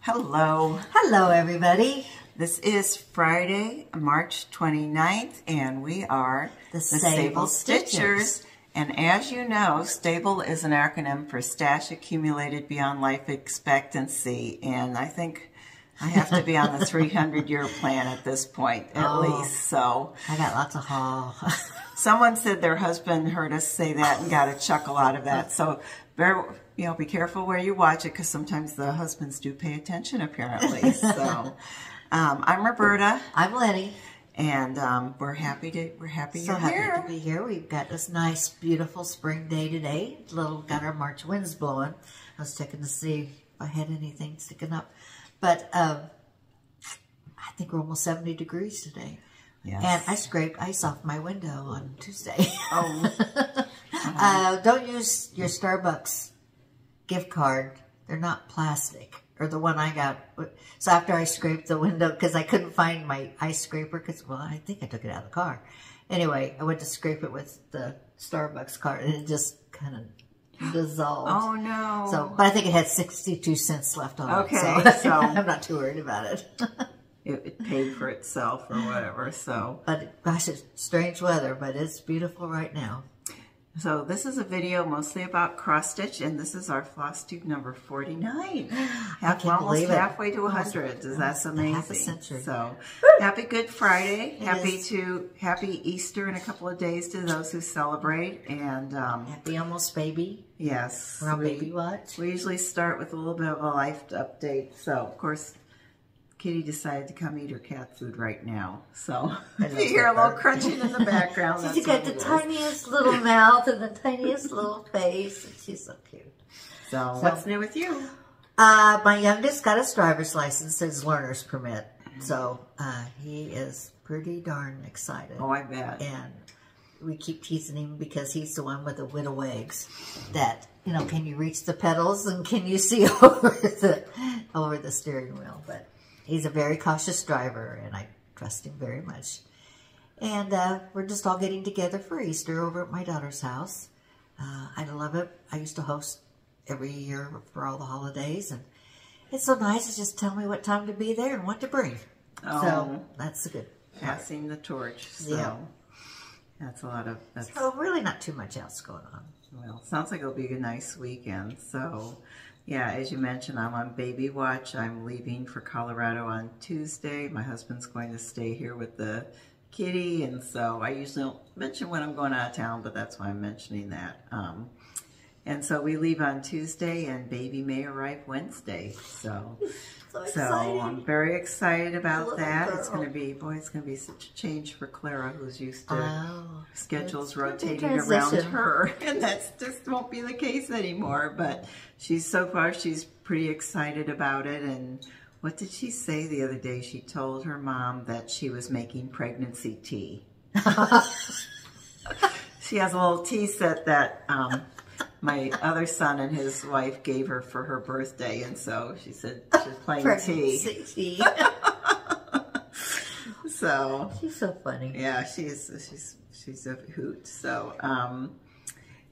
Hello. Hello, everybody. This is Friday, March 29th, and we are The SABLE Stitchers. Stitchers. And as you know, SABLE is an acronym for Stash Accumulated Beyond Life Expectancy. And I think I have to be on the 300-year plan at this point, at least. So I got lots of haul. someone said their husband heard us say that and got a chuckle out of that. So be careful where you watch it, because sometimes the husbands do pay attention, apparently. So I'm Roberta. I'm Linnie. And we're happy you're here. Happy to be here. We've got this nice, beautiful spring day today. Got our March winds blowing. I was checking to see if I had anything sticking up. But I think we're almost 70 degrees today. Yes. And I scraped ice off my window on Tuesday. Oh. Don't use your Starbucks gift card. They're not plastic. Or the one I got. So after I scraped the window, because I couldn't find my ice scraper, well, I think I took it out of the car. Anyway, I went to scrape it with the Starbucks card, and it just kind of dissolved. Oh, no. So, but I think it had 62 cents left on Okay, it. So I'm not too worried about it. It paid for itself or whatever. So, But gosh, it's strange weather, but it's beautiful right now. So this is a video mostly about cross stitch, and this is our Flosstube number 49. We're almost halfway to 100. That's amazing. Half a century. So happy Good Friday. Happy Easter in a couple of days to those who celebrate. And happy almost baby. yes. We're on baby watch. We usually start with a little bit of a life update. So of course, Kitty decided to come eat her cat food right now. So if you hear a little crunching in the background, She's got the tiniest little mouth and the tiniest little face. And she's so cute. So what's new with you? My youngest got his driver's license, his learner's permit. So he is pretty darn excited. Oh, I bet. And we keep teasing him because he's the one with the widow eggs that, can you reach the pedals and can you see over the steering wheel? But he's a very cautious driver, and I trust him very much. And we're just all getting together for Easter over at my daughter's house. I love it. I used to host every year for all the holidays, and it's so nice to just tell me what time to be there and what to bring. Oh, so that's a good part. Passing the torch. So yeah. That's a lot of... So really not too much else going on. Well, sounds like it'll be a nice weekend. So... yeah, as you mentioned, I'm on baby watch. I'm leaving for Colorado on Tuesday. My husband's going to stay here with the kitty, and so I usually don't mention when I'm going out of town, but that's why I'm mentioning that. And so we leave on Tuesday, and baby may arrive Wednesday. So I'm very excited about that. Girl. It's going to be such a change for Clara, who's used to schedules rotating around her, and that's just won't be the case anymore. But so far she's pretty excited about it. And what did she say the other day? She told her mom that she was making pregnancy tea. She has a little tea set that my other son and his wife gave her for her birthday, and so she said she was playing tea. So she's so funny. Yeah, she's a hoot. So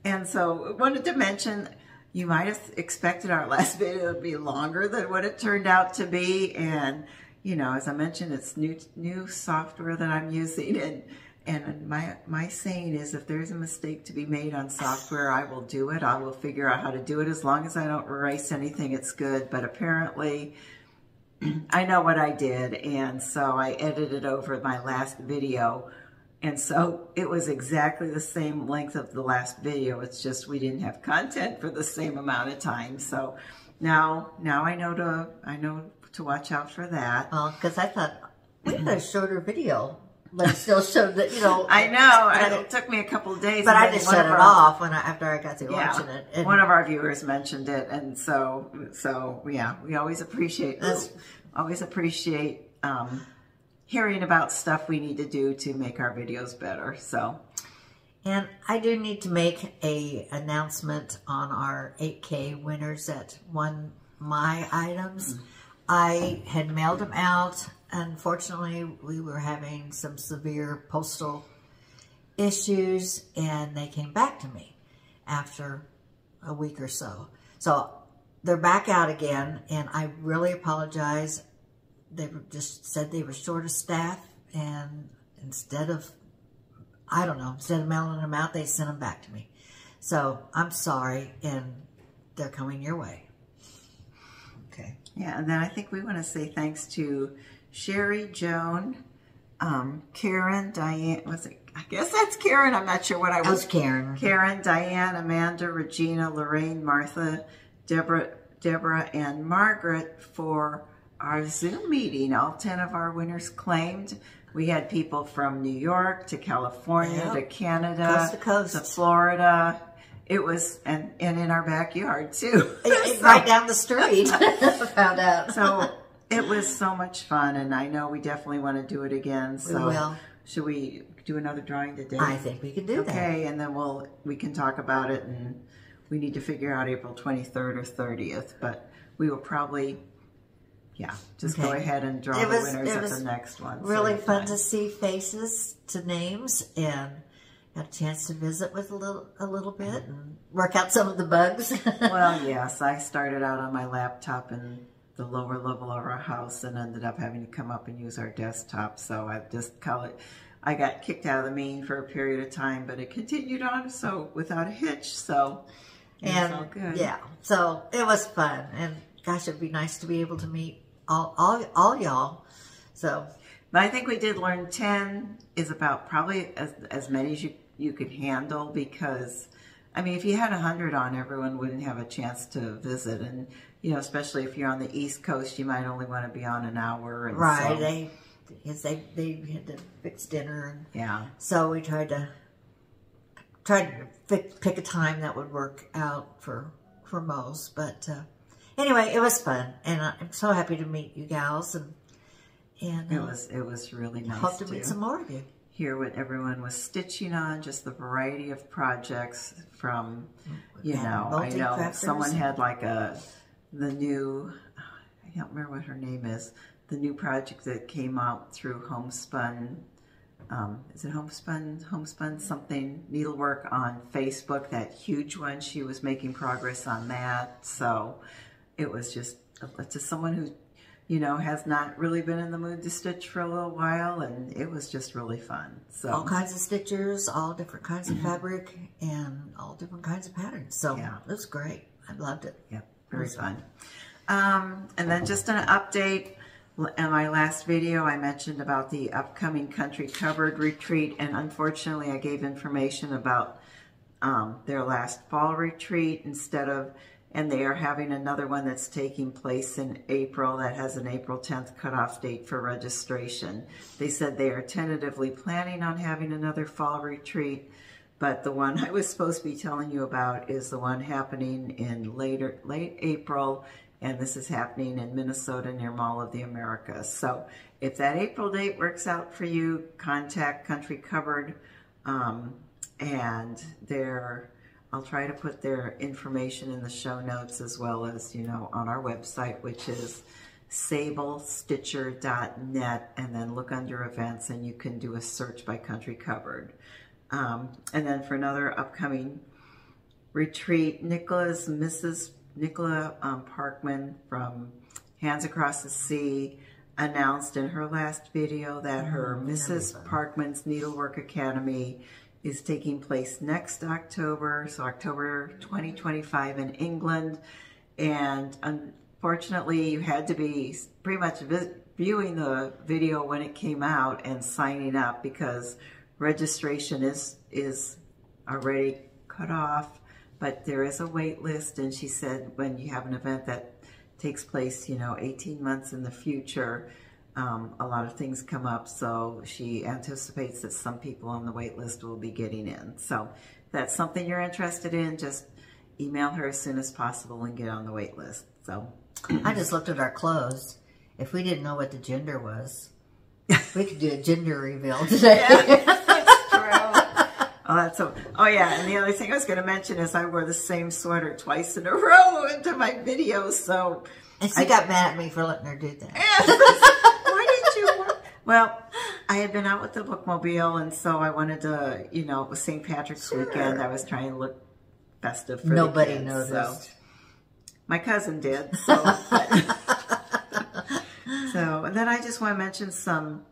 and so I wanted to mention, you might have expected our last video to be longer than what it turned out to be, and as I mentioned, it's new software that I'm using, and my saying is, if there's a mistake to be made on software, I will do it. I will figure out how to do it. As long as I don't erase anything, it's good. But apparently, I know what I did, and so I edited over my last video. And so it was exactly the same length of the last video. It's just we didn't have content for the same amount of time. So now I know to watch out for that. Well, because I thought we had a shorter video. But it still showed that, I know. It took me a couple of days. But I just shut it off after I got through watching it. And one of our viewers mentioned it, and so yeah, we always appreciate hearing about stuff we need to do to make our videos better. So, and I do need to make a announcement on our 8K winners that won my items. I had mailed them out. Unfortunately, we were having some severe postal issues, and they came back to me after a week or so. So they're back out again, and I really apologize. They just said they were short of staff, and instead of mailing them out, they sent them back to me. So I'm sorry, and they're coming your way. Okay. Yeah, and then I think we want to say thanks to Sherry, Joan, Karen, Diane, I guess that's Karen. I'm not sure what I was. That was Karen. Karen, Diane, Amanda, Regina, Lorraine, Martha, Deborah, and Margaret for our Zoom meeting. All 10 of our winners claimed. We had people from New York to California to Canada, coast to coast, to Florida. It was, and in our backyard too. Right down the street. Found out. So it was so much fun, and I know we definitely want to do it again. So we will. Should we do another drawing today? I think we can do that. Okay, and then we can talk about it, and we need to figure out April 23rd or 30th, but we will probably, just go ahead and draw the winners at the next one. Really fun to see faces to names, and got a chance to visit with a little bit and work out some of the bugs. Well, yes, I started out on my laptop in the lower level of our house and ended up having to come up and use our desktop. So I got kicked out of the main for a period of time, but it continued on, so without a hitch. So it was all good. Yeah, so it was fun, and gosh, it'd be nice to be able to meet all y'all. So, but I think we did learn 10 is about probably as many as you could handle, because I mean, if you had 100 on, everyone wouldn't have a chance to visit, and especially if you're on the East Coast, you might only want to be on an hour. And right, so, they had to fix dinner, and so we tried to pick a time that would work out for most. But anyway, it was fun, and I'm so happy to meet you gals, and it was really nice. Hope to meet some more of you. Hear what everyone was stitching on, just the variety of projects from, I know someone had like the new, I don't remember what her name is, the new project that came out through Homespun, is it Homespun something, needlework on Facebook, that huge one. She was making progress on that. So it was just to someone who, has not really been in the mood to stitch for a little while, and it was just really fun. So all kinds of stitchers, all different kinds of fabric, and all different kinds of patterns. So it was great. I loved it. Yeah, very fun. And then just an update. In my last video, I mentioned about the upcoming Country Covered retreat, and unfortunately, I gave information about their last fall retreat and they are having another one that's taking place in April that has an April 10th cutoff date for registration. They said they are tentatively planning on having another fall retreat, but the one I was supposed to be telling you about is the one happening in late April, and this is happening in Minnesota near Mall of the Americas. So if that April date works out for you, contact Country Covered, and I'll try to put their information in the show notes, as well as, on our website, which is sablestitcher.net, and then look under events, and you can do a search by Country Covered. And then for another upcoming retreat, Nicola Parkman from Hands Across the Sea announced in her last video that her Mrs. Parkman's Needlework Academy is taking place next October, so October 2025 in England. And unfortunately, you had to be pretty much viewing the video when it came out and signing up, because registration is already cut off, but there is a wait list. And she said when you have an event that takes place, 18 months in the future, a lot of things come up, so she anticipates that some people on the wait list will be getting in. So if that's something you're interested in, just email her as soon as possible and get on the wait list. So I just looked at our clothes. If we didn't know what the gender was, we could do a gender reveal today. That's true. Oh yeah, and the other thing I was going to mention is I wore the same sweater twice in a row into my videos. So and she got mad at me for letting her do that. Well, I had been out with the bookmobile, and so I wanted to, it was St. Patrick's weekend. I was trying to look festive for Nobody the kids. noticed. So. My cousin did. So, so, and then I just want to mention some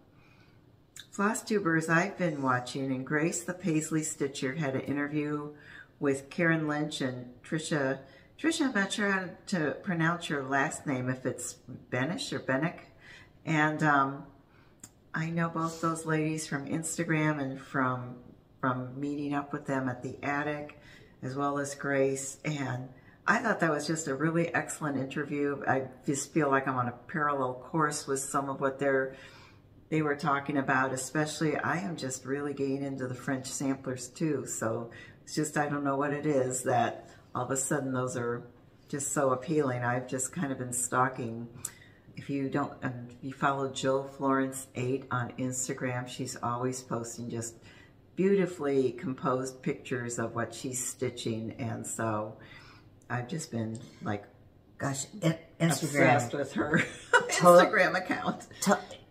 Flosstubers I've been watching. And Grace the Paisley Stitcher had an interview with Karen Lynch and Trisha. Trisha, I'm not sure how to pronounce your last name, if it's Benish or Benick. And I know both those ladies from Instagram and from meeting up with them at the attic, as well as Grace. And I thought that was just a really excellent interview. I just feel like I'm on a parallel course with some of what they were talking about. Especially, I am just really getting into the French samplers too. So it's just, I don't know what it is that all of a sudden those are just so appealing. I've just kind of been stalking. If you don't, you follow Jill Florence 8 on Instagram, she's always posting just beautifully composed pictures of what she's stitching. And so I've just been like, gosh, obsessed with her Instagram account.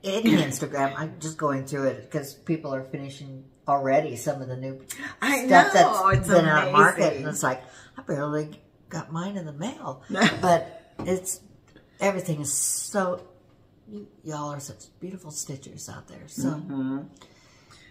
In Instagram, I'm just going through it because people are finishing already some of the new stuff that's been on the market, and it's like, I barely got mine in the mail. But everything is so, y'all are such beautiful stitchers out there. So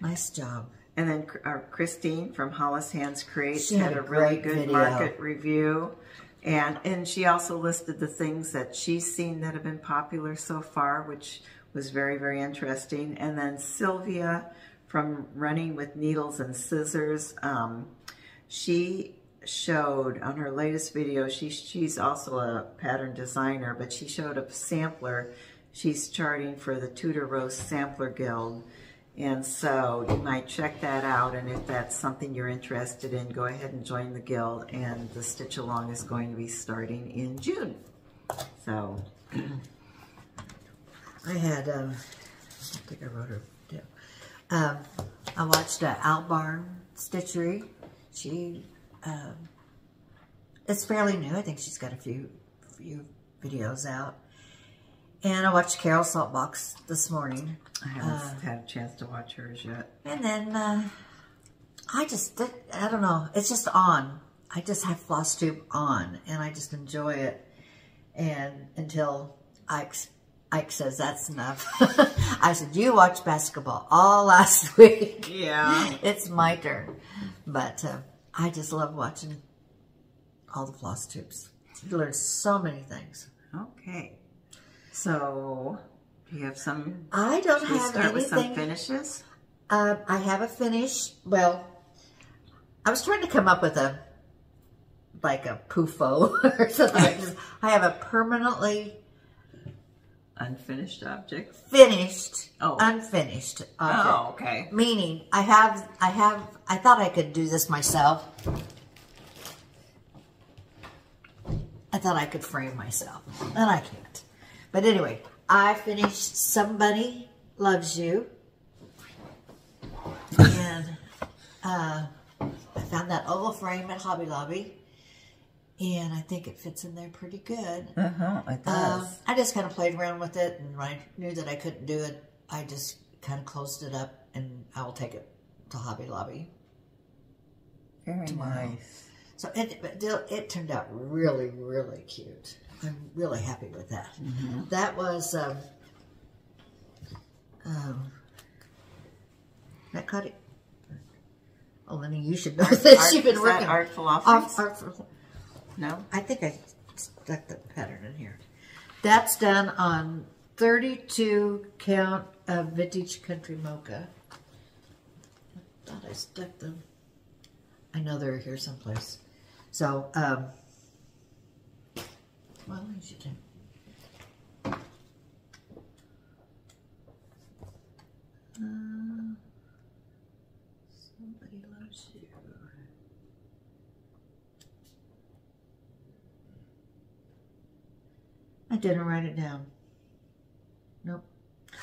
nice job. And then Christine from Hollis Hands Create, she had a really good market review. And she also listed the things that she's seen that have been popular so far, which was very, very interesting. And then Sylvia from Running with Needles and Scissors, she showed on her latest video, she's also a pattern designer, but she showed a sampler she's charting for the Tudor Rose Sampler Guild. And so you might check that out, and if that's something you're interested in, go ahead and join the guild. And the Stitch Along is going to be starting in June. So I had, I think I wrote her down. I watched Owl Barn Stitchery. She, it's fairly new. I think she's got a few videos out. And I watched Carol Saltbox this morning. I haven't had a chance to watch hers yet. And then I don't know. It's just on. I just have Flosstube on, and I just enjoy it. And until Ike says that's enough. I said, you watched basketball all last week. Yeah. It's my turn. But I just love watching all the Flosstubes. You learn so many things. Okay. So, do you have some? I don't have anything. With some finishes? I have a finish. Well, I was trying to come up with like a PUFO or something. I have a permanently unfinished object. Finished. Oh. Unfinished object. Oh, okay. Meaning, I thought I could do this myself. I thought I could frame myself, and I can't. But anyway, I finished Somebody Loves You. And I found that oval frame at Hobby Lobby. And I think it fits in there pretty good. It does. I just kind of played around with it. And when I knew that I couldn't do it, I just kind of closed it up. And I will take it to Hobby Lobby. Very tomorrow. Nice. So it turned out really, really cute. I'm really happy with that. That was, that caught it. Oh, Linnie, you should know this. You've been working. Artful Offerings? No? I think I stuck the pattern in here. That's done on 32 count of Vintage Country Mocha. I thought I stuck them. I know they're here someplace. So, well, you should do. Somebody Loves You. I didn't write it down. Nope.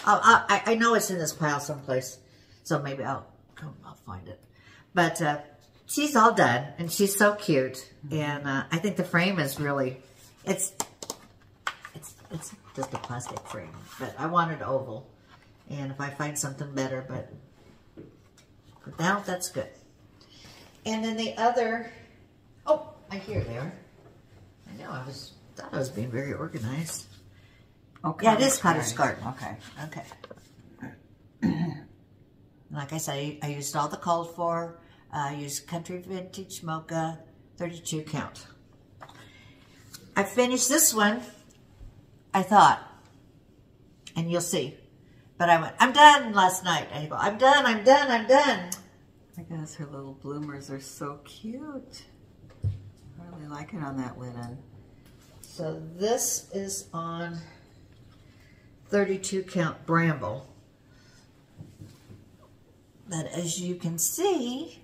I know it's in this pile someplace, so maybe I'll find it. But she's all done, and she's so cute. And I think the frame is really, it's just a plastic frame, but I wanted oval. And if I find something better, but now that's good. And then the other, oh, I hear they are. I know, I was thought I was being very organized. Okay. Yeah, it is cottage garden. Okay. Okay. Like I said, I used all the called for. I used Country Vintage Mocha, 32 count. I finished this one, I thought, and you'll see. But I went, I'm done last night. And you go, I'm done. I guess her little bloomers are so cute. I really like it on that linen. So this is on 32 count bramble. But as you can see,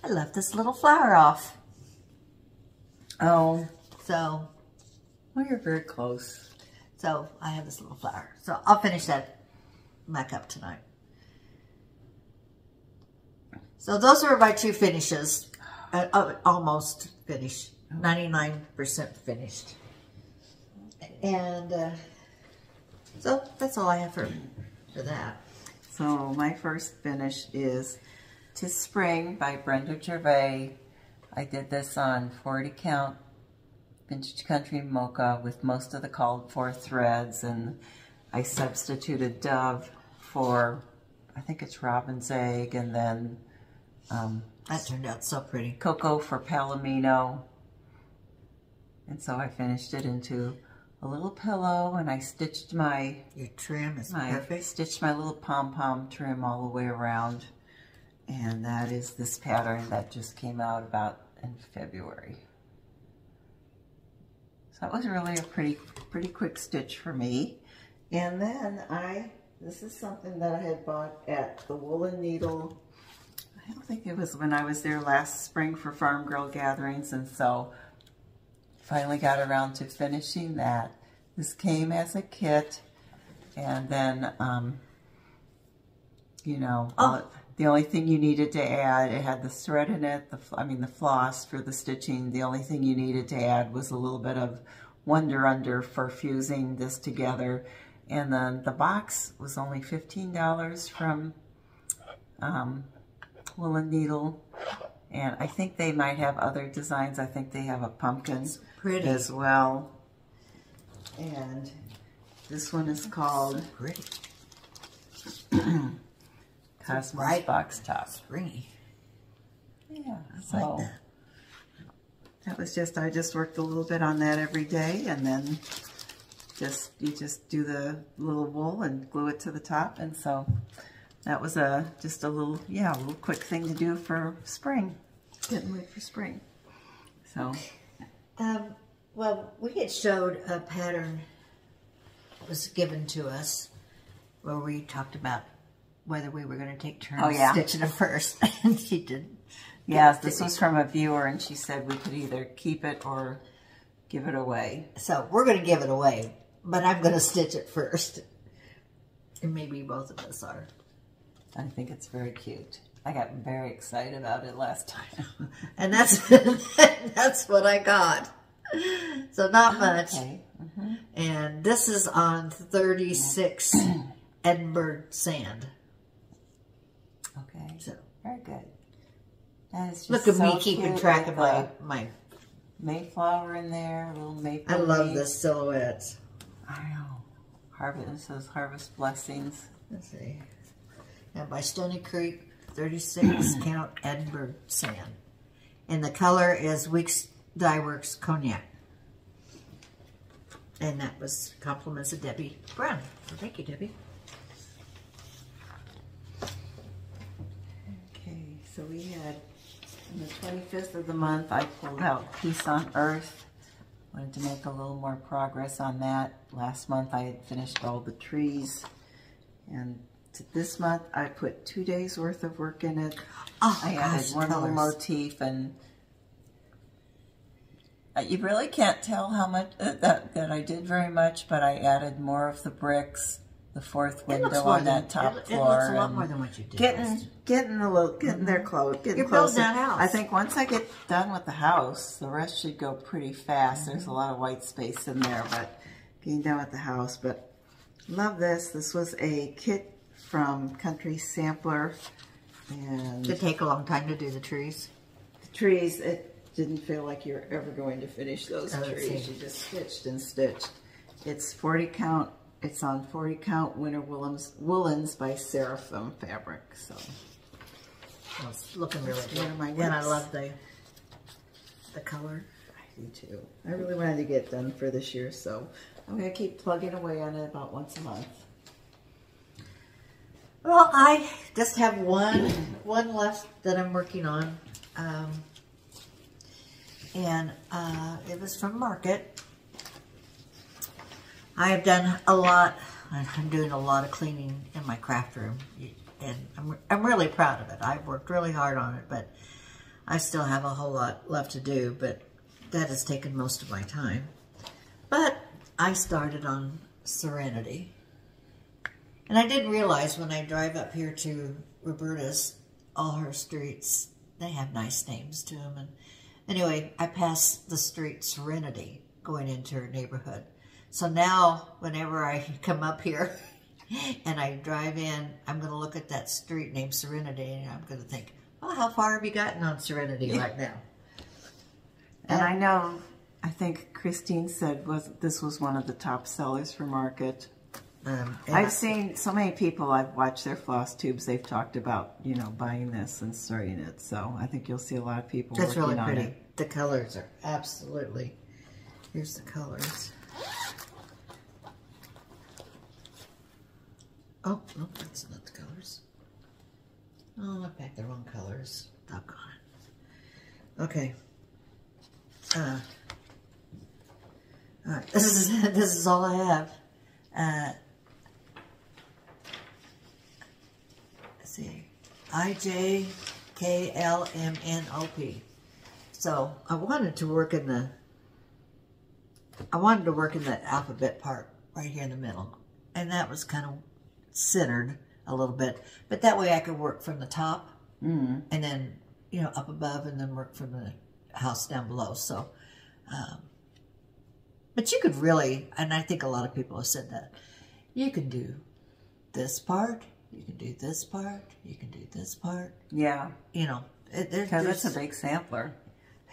I left this little flower off. Oh. So. Well, you're very close. So I have this little flower. So I'll finish that back up tonight. So those are my two finishes. Almost finished. 99% finished. And so that's all I have for that. So my first finish is "'Tis Spring" by Brenda Gervais. I did this on 40 count vintage country mocha with most of the called for threads, and I substituted dove for, I think it's robin's egg, and then that turned out so pretty. Cocoa for palomino. And so I finished it into a little pillow, and I stitched my... Your trim is perfect. Stitched my little pom-pom trim all the way around. And that is this pattern that just came out about in February. So that was really a pretty quick stitch for me. And then this is something that I had bought at the Woolen Needle. I don't think it was when I was there last spring for Farm Girl gatherings, and so finally got around to finishing that. This came as a kit, and then, you know, the only thing you needed to add, it had the thread in it, the floss for the stitching. The only thing you needed to add was a little bit of Wonder Under for fusing this together. And then the box was only $15 from Woolen Needle. And I think they might have other designs. I think they have a pumpkin as well. And this one is called Cosmos Box Top. Springy. Yeah, I like that. That was just, I just worked a little bit on that every day, and then you just do the little wool and glue it to the top. And so that was just a little quick thing to do for spring, getting ready for spring. So, well, we had showed a pattern that was given to us where we talked about whether we were going to take turns stitching it first, and she did. Yes, this was from a viewer, and she said we could either keep it or give it away. So we're going to give it away, but I'm going to stitch it first, and maybe both of us are. I think it's very cute. I got very excited about it last time. And that's that's what I got. So not much. Okay. Mm-hmm. And this is on 36 Edinburgh sand. Okay. So very good. That is just look at so me keeping track of my Mayflower in there, little maple. I love the silhouettes. I know. It says Harvest Blessings. Let's see. And by Stony Creek, 36 count Edinburgh sand. And the color is Weeks Dye Works Cognac. And that was compliments of Debbie Brown. So thank you, Debbie. Okay, so we had on the 25th of the month, I pulled out Peace on Earth. Wanted to make a little more progress on that. Last month I had finished all the trees. And this month I put 2 days worth of work in it. Oh, I added one little motif, and you really can't tell how much that I did very much, but I added more of the bricks, the fourth window on that top floor. It looks a lot more than what you did. Getting there close. You're building that house. I think once I get done with the house, the rest should go pretty fast. There's a lot of white space in there, but getting done with the house. But love this. This was a kit from Country Sampler, and Did it take a long time to do the trees? the trees. didn't feel like you're ever going to finish those Oh, trees. You just stitched and stitched. It's 40 count. It's on 40 count winter woolens by Seraphim fabric. So Well, it's looking really That's good. one of my And I whips. love the color. I do too. I really wanted to get done for this year, so I'm gonna keep plugging away on it about once a month. Well, I just have one left that I'm working on, and it was from Market. I have done a lot. I'm doing a lot of cleaning in my craft room, and I'm really proud of it. I've worked really hard on it, but I still have a whole lot left to do. But that has taken most of my time. But I started on Serenity. And I didn't realize when I drive up here to Roberta's, all her streets, they have nice names to them. And anyway, I passed the street Serenity going into her neighborhood. So now, whenever I come up here and I drive in, I'm going to look at that street named Serenity, and I'm going to think, well, how far have you gotten on Serenity right now? And I know, I think Christine said this was one of the top sellers for Market. I've seen so many people, I've watched their floss tubes, they've talked about, you know, buying this and starting it. So I think you'll see a lot of people That's working really on pretty. it. The colors are absolutely, here's the colors. Oh, no, that's not the colors. Oh, I packed the wrong colors. Doggone it. Okay. All right. This is all I have. Let's see. IJKLMNOP. So I wanted to work in the alphabet part right here in the middle, and that was kind of centered a little bit, but that way I could work from the top and then, you know, up above, and then work from the house down below. So, but you could really, and I think a lot of people have said that, you can do this part, you can do this part, you can do this part. Yeah. You know, Because it's a big sampler.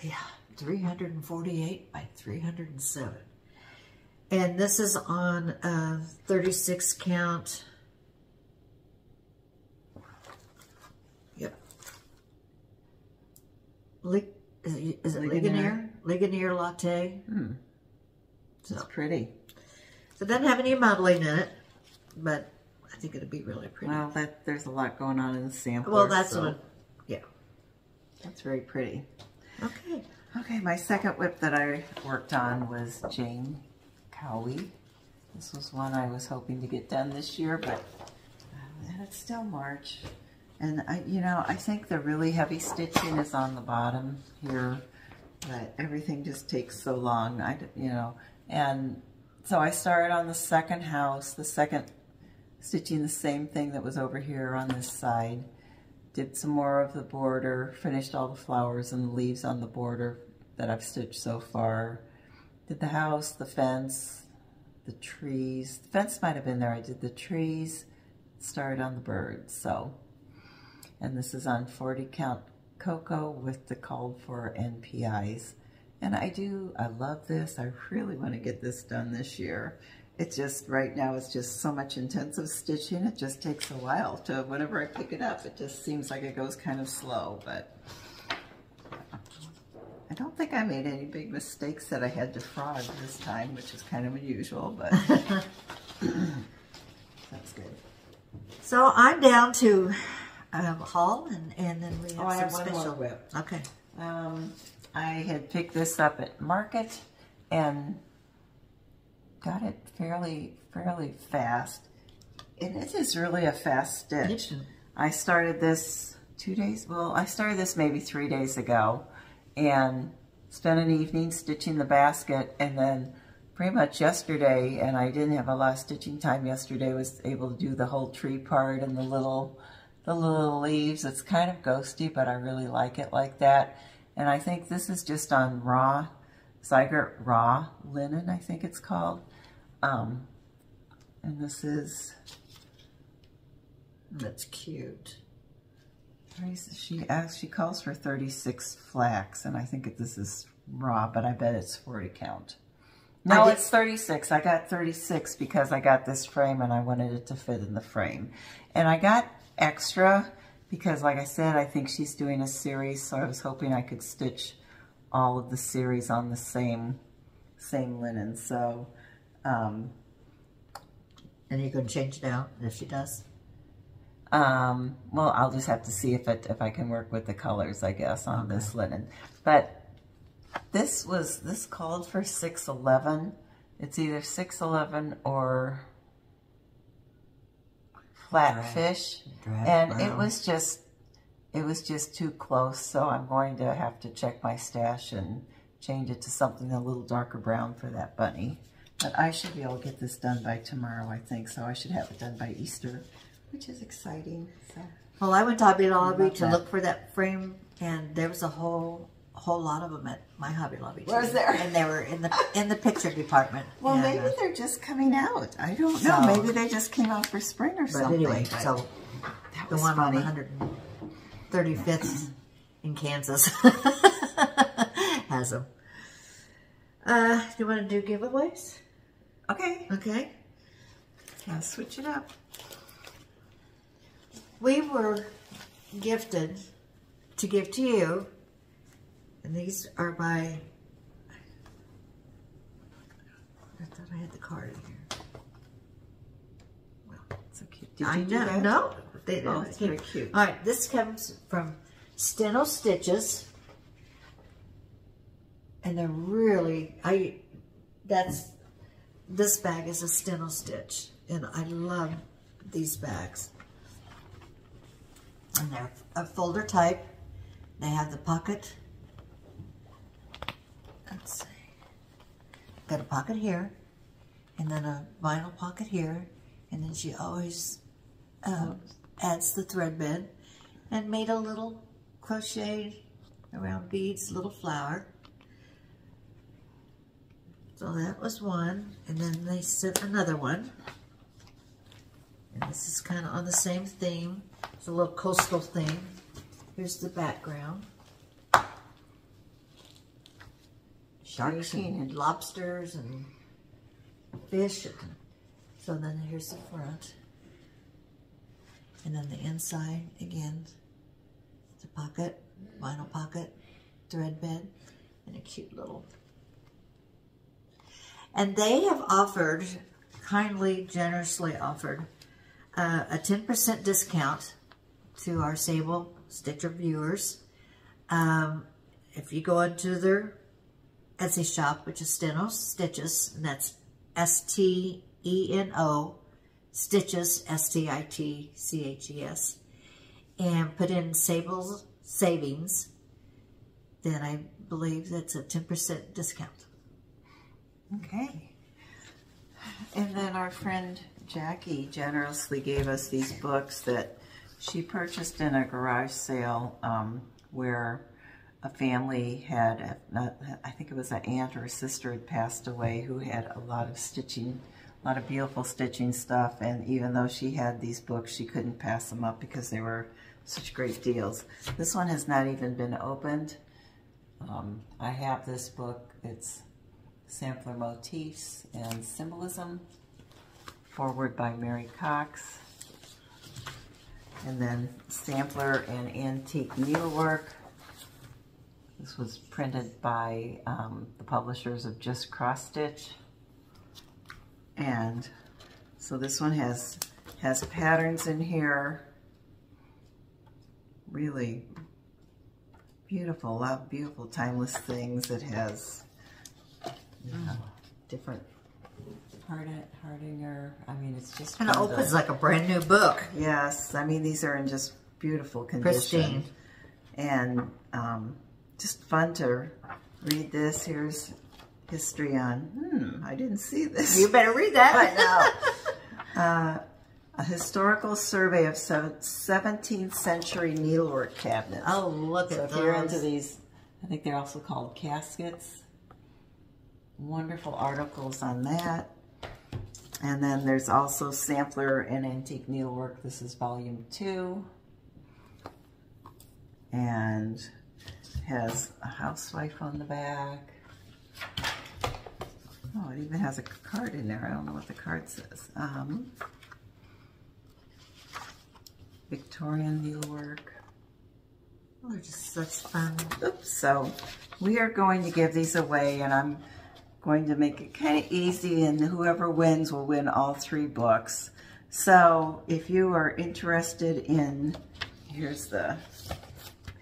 Yeah, 348 by 307. And this is on 36 count. Yep. Is it Ligonier? Ligonier Latte. So it's pretty. So it doesn't have any modeling in it, but I think it'd be really pretty. Well, there's a lot going on in the sampler. Well, that's so what, yeah. That's very pretty. Okay. Okay, my second whip that I worked on was Jane Cowie. This was one I was hoping to get done this year, but and it's still March. And I think the really heavy stitching is on the bottom here, but everything just takes so long. And so I started on the second house, stitching the same thing that was over here on this side. Did some more of the border, finished all the flowers and the leaves on the border that I've stitched so far. Did the house, the fence, the trees. The fence might have been there. I did the trees, started on the birds. So, and this is on 40 count cocoa with the called for NPIs. And I love this. I really want to get this done this year. It's just, right now, it's just so much intensive stitching. It just takes a while whenever I pick it up, it just seems like it goes kind of slow, but I don't think I made any big mistakes that I had to frog this time, which is kind of unusual, but that's good. So I'm down to haul, and then we have I have some one special. more whip. Okay. I had picked this up at Market and got it fairly fast. And it is really a fast stitch. I started this 2 days, I started this maybe 3 days ago and spent an evening stitching the basket, and then pretty much yesterday, and I didn't have a lot of stitching time yesterday, was able to do the whole tree part and the little leaves. It's kind of ghosty, but I really like it like that. And I think this is just on raw, Zyger raw linen, I think it's called. And this is... That's cute. She calls for 36 flax, and I think this is raw, but I bet it's 40 count. No, it's 36. I got 36 because I got this frame and I wanted it to fit in the frame. And I got extra because, like I said, I think she's doing a series, so I was hoping I could stitch all of the series on the same linen. So, and you can change it out if she does. Well, I'll just have to see if I can work with the colors, I guess, on this linen. But this called for 611. It's either 611 or flat fish, and it was just too close. So I'm going to have to check my stash and change it to something a little darker brown for that bunny. But I should be able to get this done by tomorrow, I think. So I should have it done by Easter, which is exciting. So. Well, I went to Hobby Lobby to look for that frame, and there was a whole lot of them at my Hobby Lobby too. Was there? And they were in the picture department. Well, maybe they're just coming out. I don't know. Maybe they just came out for spring or something. Anyway, so that the was one funny. on 135th in Kansas has them. Do you want to do giveaways? Okay. Okay. I'll switch it up. We were gifted to give to you, and these are by, I thought I had the card in here. Well, so cute. Did I you do know. that? No. It's very cute. All right, this comes from Steno Stitches, and they're really, this bag is a Steno Stitch, and I love these bags. And they're a folder type. They have the pocket. Let's see. Got a pocket here, and then a vinyl pocket here, and then she always adds the thread bed, and made a little crocheted around beads, little flower. So that was one, and then they sent another one. And this is kind of on the same theme. It's a little coastal theme. Here's the background. Sharks and lobsters and fish. So then here's the front. And then the inside, again, it's a pocket, vinyl pocket, thread bed, and a cute little. And they have offered, kindly, generously offered, a 10% discount to our Sable Stitcher viewers. If you go into their Etsy shop, which is Steno Stitches, and that's S-T-E-N-O, Stitches, S-T-I-T-C-H-E-S, and put in Sable Savings, then I believe that's a 10% discount. Okay. And then our friend Jackie generously gave us these books that she purchased in a garage sale where a family had, I think it was an aunt or a sister had passed away who had a lot of stitching, a lot of beautiful stitching stuff, and even though she had these books, she couldn't pass them up because they were such great deals. This one has not even been opened. I have this book. It's Sampler Motifs and Symbolism, forward by Mary Cox, and then Sampler and Antique Needlework. This was printed by the publishers of Just Cross Stitch, and so this one has patterns in here. Really beautiful, a lot of beautiful timeless things. It has different Hardinger. I mean, it's just kind of opens like a brand new book. Yes, I mean, these are in just beautiful condition. Pristine. And just fun to read this. Here's history on, I didn't see this. You better read that. I know. A historical survey of 17th century needlework cabinets. Oh, look at So those. if you're into these, I think they're also called caskets. Wonderful articles on that. And then there's also Sampler and Antique Needlework. This is volume 2. and has a housewife on the back. Oh, it even has a card in there. I don't know what the card says. Victorian needlework. Oh, they're just such fun. Oops, so we are going to give these away, and I'm going to make it kind of easy, and whoever wins will win all 3 books. So if you are interested in, here's the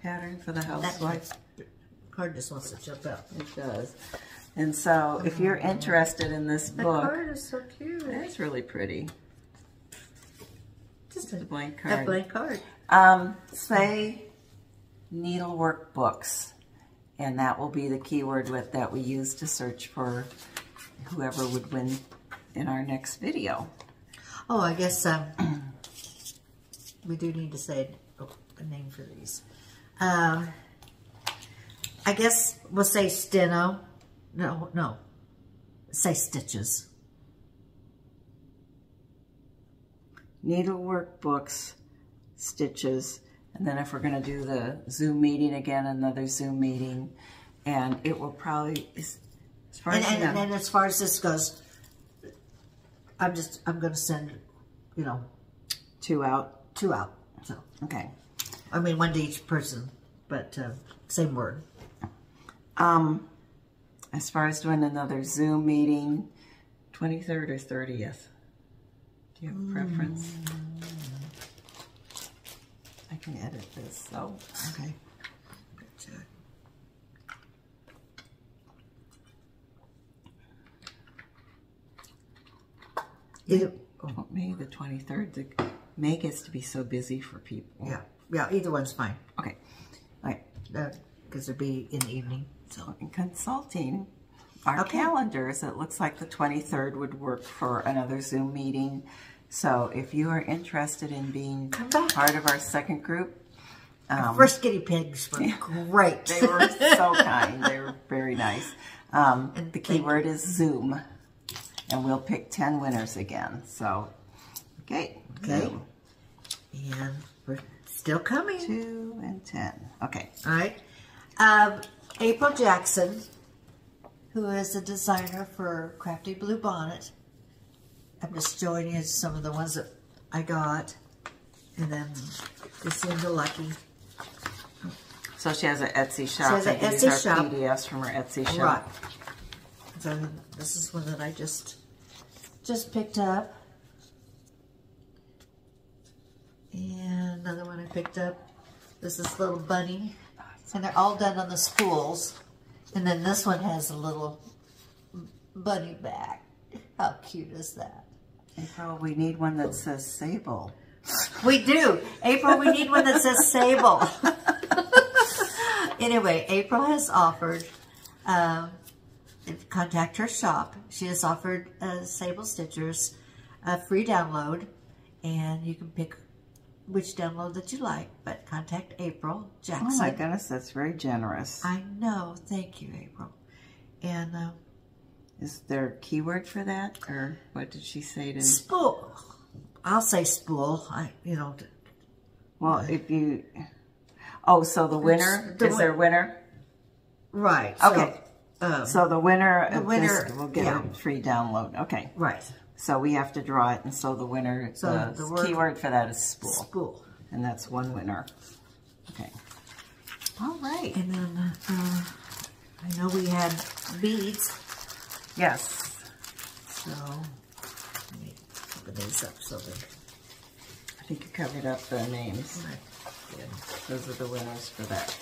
pattern for the housewife. That card just wants to jump out. It does. And so if you're interested in this book. The card is so cute. It's really pretty. Just a blank card. A blank card. Say needlework books, and that will be the keyword that we use to search for whoever would win in our next video. Oh, I guess we do need to say a name for these. I guess we'll say steno. No. Say stitches. Needlework books, stitches, and then if we're going to do the Zoom meeting again, another Zoom meeting, and it will probably, as far as and as far as this goes, I'm going to send, 2 out. 2 out. So okay. I mean 1 to each person, but same word. As far as doing another Zoom meeting, 23rd or 30th. Do you have a preference? I can edit this, so. Okay. Maybe the 23rd. May gets to be so busy for people. Yeah, either one's fine. Okay. All right. Because it'll be in the evening. So in consulting our calendars, it looks like the 23rd would work for another Zoom meeting. So if you are interested in being part of our second group. Our first guinea pigs were great. They were so kind. They were very nice. And the keyword is Zoom. And we'll pick 10 winners again. So, okay. Zoom. And we're still coming. 2 and 10. Okay. All right. April Jackson, who is a designer for Crafty Blue Bonnet. I'm just showing you some of the ones that I got. And then this is the Lucky. So she has an Etsy shop. She has an Etsy shop. PDFs from her Etsy shop. Right. So this is one that I just picked up. And another one I picked up. This is Little Bunny. And they're all done on the spools. And then this one has a little bunny back. How cute is that? April, we need one that says SABLE. We do. April, we need one that says SABLE. Anyway, April has offered, contact her shop. She has offered SABLE Stitchers a free download. And you can pick which download that you like, but contact April Jackson. Oh my goodness, that's very generous. I know. Thank you, April. And is there a keyword for that, or what did she say to? Spool. I'll say spool. Well, if you. Oh, so the winner is there a winner? Right. Okay. So the winner will get a free download. Okay. Right. So we have to draw it, and so the winner, the keyword for that is spool. Spool. And that's one winner. Okay. All right. And then I know we had beads. Yes. So let me open these up so that I think you covered up the names. Right. Good. Those are the winners for that.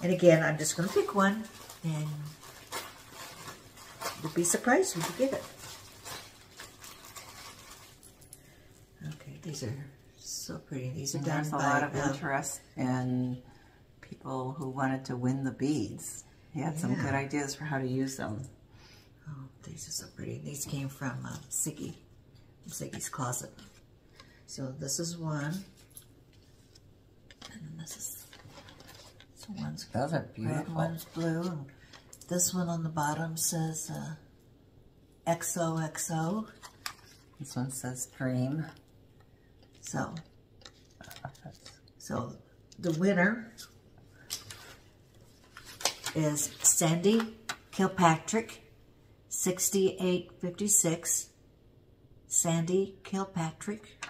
And again, I'm just going to pick one, and you'll be surprised when you get it. Okay, these are so pretty. These are done There's a lot of interest in people who wanted to win the beads. He had some good ideas for how to use them. Oh, these are so pretty. These came from Siggy, Siggy's Closet. So this is one, and then this is one's those are beautiful. One's blue. And this one on the bottom says XOXO. This one says Dream. So the winner is Sandy Kilpatrick, 6856. Sandy Kilpatrick.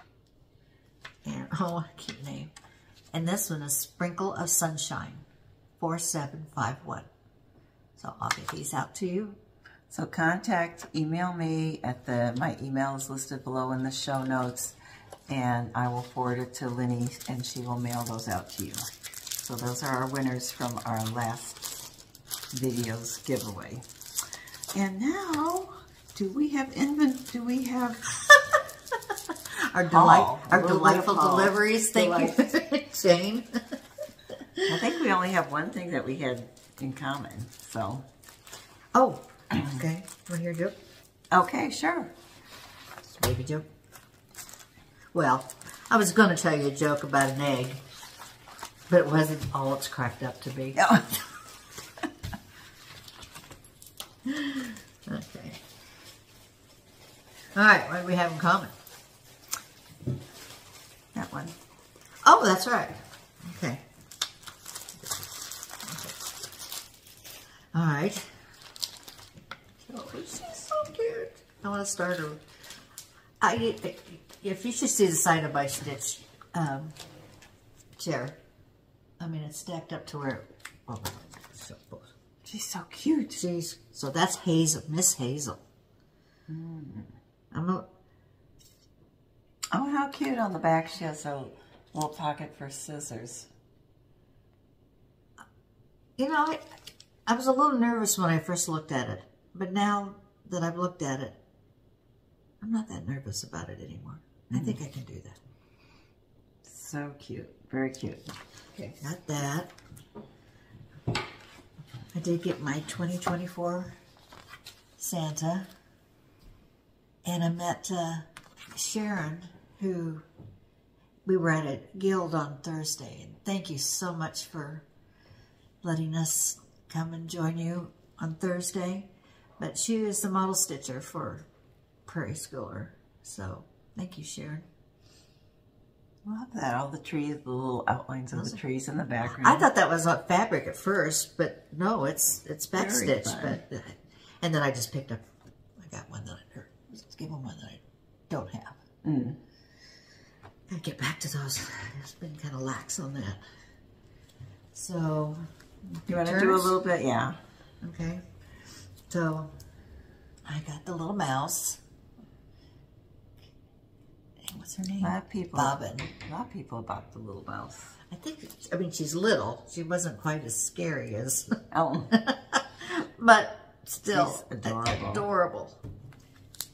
And, oh, cute name. And this one is Sprinkle of Sunshine, 4751. So I'll get these out to you. So email me at my email is listed below in the show notes, and I will forward it to Linnie, and she will mail those out to you. So those are our winners from our last video's giveaway. And now, do we have our delightful deliveries? Thank you, Jane. I think we only have one thing that we had in common, so. Oh, okay. Want to hear a joke? Okay, sure. Baby joke. Well, I was going to tell you a joke about an egg, but it wasn't all it's cracked up to be. Okay. All right, what do we have in common? That one. Oh, that's right. Okay. All right. Oh, she's so cute. I want to start her. If you should see the side of my stitch chair, I mean, it's stacked up to where. Oh, she's so cute. So that's Hazel, Miss Hazel. Oh, how cute! On the back, she has a little pocket for scissors. You know, I was a little nervous when I first looked at it, but now that I've looked at it, I'm not that nervous about it anymore. I think I can do that. So cute. Very cute. Okay, got that. I did get my 2024 Santa, and I met Sharon, who we were at a guild on Thursday, and thank you so much for letting us come and join you on Thursday. But she is the model stitcher for Prairie Schooler, so thank you, Sharon. Love that. All the trees, the little outlines of the trees in the background. I thought that was on fabric at first, but no, it's backstitch. But and then I just picked up. I got one that let's give them one that I don't have. Gotta get back to those. It's been kind of lax on that. So you want to do a little bit, yeah. Okay. So I got the little mouse. What's her name? A lot of people. Bobbin. A lot of people bought the little mouse. I mean, she's little. She wasn't quite as scary as. Oh. But still she's adorable. Adorable.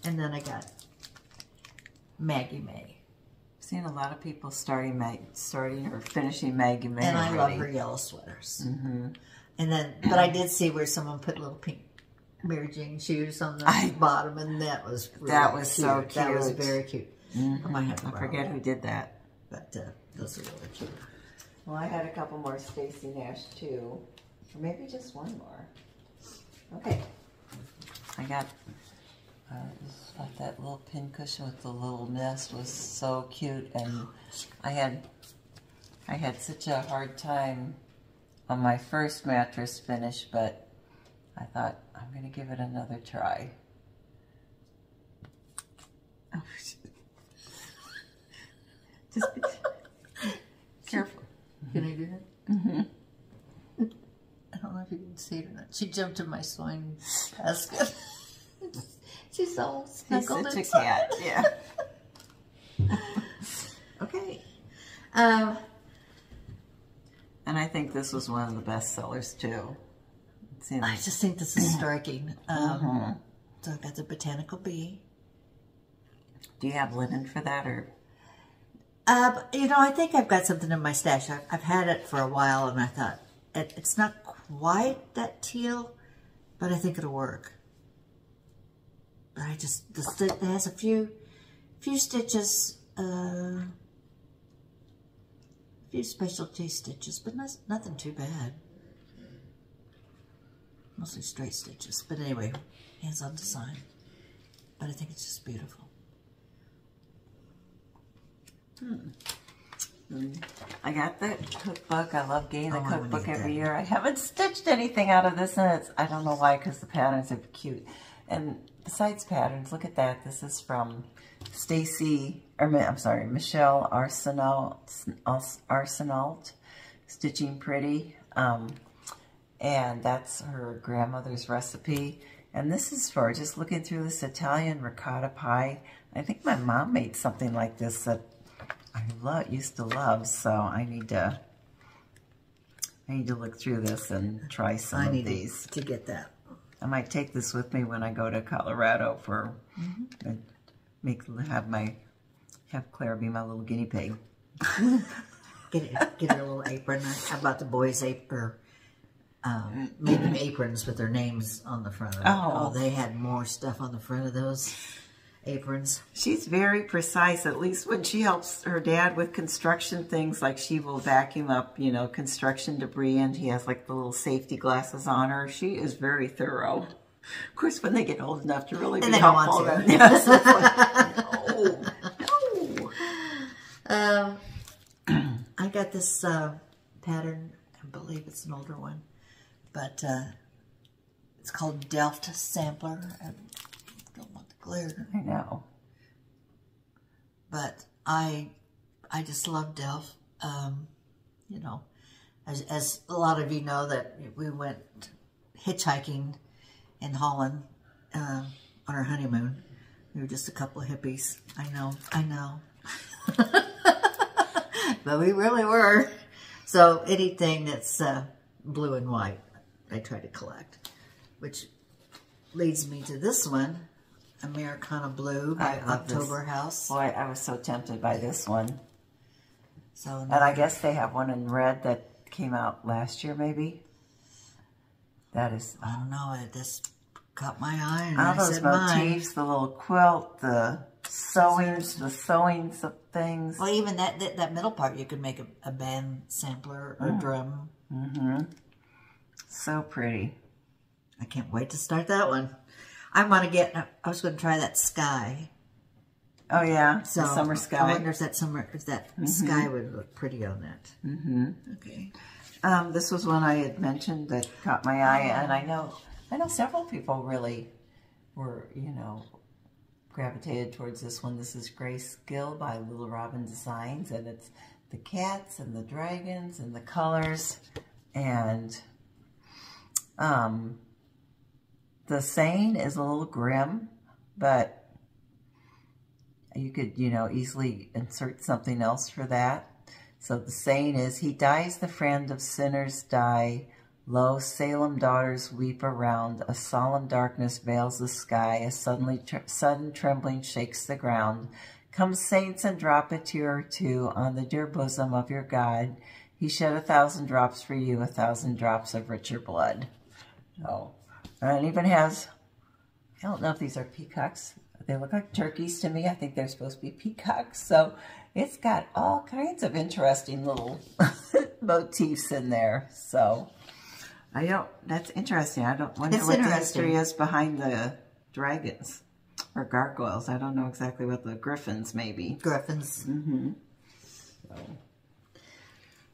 And then I got Maggie May. I've seen a lot of people starting or finishing Maggie May. And I already. love her yellow sweaters. And then, but I did see where someone put little pink Mary Jane shoes on the bottom, and that was really cute. So cute. That was very cute. I might have to borrow forget who did that. But those are really cute. Well, I had a couple more Stacy Nash too, or maybe just one more. Okay, I got that little pin cushion with the little nest was so cute, and I had such a hard time on my first mattress finish, but I thought I'm gonna give it another try. Oh, just be careful. Can I do that? I don't know if you can see it or not. She jumped in my sewing basket. She's all snuggled She's such inside. a cat, yeah. Okay. And I think this was one of the best sellers too. I just think this is striking. So I've got the Botanical Bee. Do you have linen for that, or? You know, I think I've got something in my stash. I've had it for a while, and I thought it's not quite that teal, but I think it'll work. But it has a few stitches, few specialty stitches, but nothing too bad. Mostly straight stitches, but anyway, hands-on design. But I think it's just beautiful. I got the cookbook. I love getting the cookbook every year. I haven't stitched anything out of this, and I don't know why, because the patterns are cute. And besides patterns, look at that. This is from Michelle Arsenault, Stitching Pretty. And that's her grandmother's recipe. And this is for just looking through this Italian ricotta pie. I think my mom made something like this that I used to love, so I need to look through this and try some of these. To get that. I might take this with me when I go to Colorado for have Claire be my little guinea pig. Get her a little apron. I bought the boys' apron. Made them aprons with their names on the front of it. Oh, they had more stuff on the front of those aprons. She's very precise, at least when she helps her dad with construction things, like she will vacuum up, you know, construction debris, and he has like the little safety glasses on her. She is very thorough. Of course, when they get old enough to really be helpful, then yes, it's like, no. I got this pattern, I believe it's an older one, but it's called Delft Sampler. I don't want the glare. I know. But I just love Delft. You know, as a lot of you know, that we went hitchhiking in Holland on our honeymoon. We were just a couple of hippies. I know. But we really were. So anything that's blue and white, I try to collect. Which leads me to this one, Americana Blue by October House. Boy, I was so tempted by this one. So, and I guess they have one in red that came out last year, maybe. That is, I don't know. It just caught my eye, and all I those said motifs, the little quilt, the sewings of things. Well, even that middle part, you could make a band sampler or drum. So pretty. I can't wait to start that one. I was going to try that sky. Oh yeah, so the summer sky. I wonder if that sky would look pretty on that. Okay. This was one I had mentioned that caught my eye, and I know several people really were, you know, gravitated towards this one. This is Grace Gill by Little Robin Designs, and it's the cats and the dragons and the colors, and the saying is a little grim, but you could, you know, easily insert something else for that. So the saying is, he dies the friend of sinners die. Lo, Salem daughters weep around. A solemn darkness veils the sky. A sudden trembling shakes the ground. Come saints and drop a tear or two on the dear bosom of your God. He shed 1,000 drops for you, 1,000 drops of richer blood. Oh, and it even has, I don't know if these are peacocks. They look like turkeys to me. I think they're supposed to be peacocks. So it's got all kinds of interesting little motifs in there. So that's interesting. I don't wonder what the history is behind the dragons or gargoyles. I don't know exactly what the griffins may be. Griffins. So.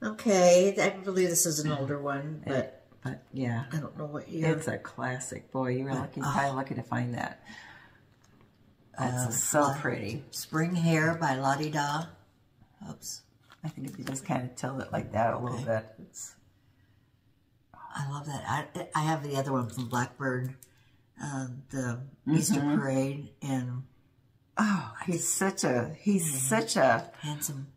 Okay, I believe this is an older one, but yeah, I don't know what year. It's a classic. Boy, you were probably lucky to find that. That's so pretty. Spring Hair by Lottie Da. Oops. I think if you just kind of tilt it like that a little bit. I love that. I have the other one from Blackbird, the Easter Parade, and he's such a handsome.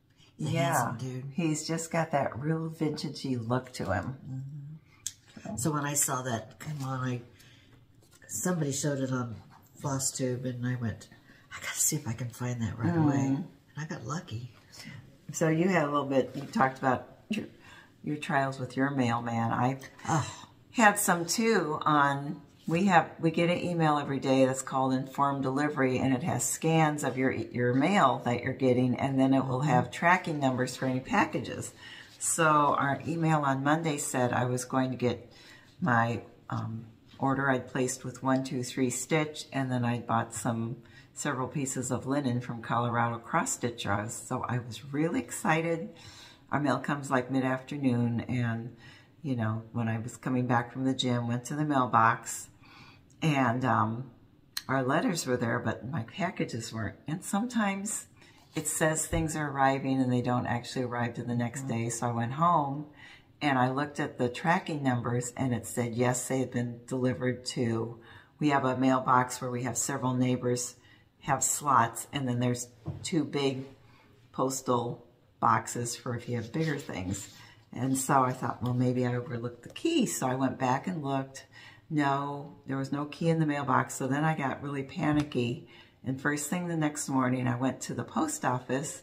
Handsome dude. He's just got that real vintagey look to him. So when I saw that come on, somebody showed it on Flosstube, and I went, I gotta see if I can find that right away. And I got lucky. So you had a little bit, you talked about your trials with your mailman. I had some too on, we get an email every day that's called Informed Delivery, and it has scans of your mail that you're getting, and then it will have tracking numbers for any packages. So our email on Monday said I was going to get my order I'd placed with 123 Stitch, and then I bought several pieces of linen from Colorado Cross Stitchers. So I was really excited. Our mail comes like mid-afternoon, and you know, when I was coming back from the gym, went to the mailbox, and our letters were there, but my packages weren't. And sometimes it says things are arriving and they don't actually arrive till the next day. So I went home and I looked at the tracking numbers, and it said, yes, they had been delivered to, we have a mailbox where we have several neighbors have slots, and then there's 2 big postal boxes for if you have bigger things. And so I thought, well, maybe I overlooked the key. So I went back and looked. No, there was no key in the mailbox. So then I got really panicky. And first thing the next morning, I went to the post office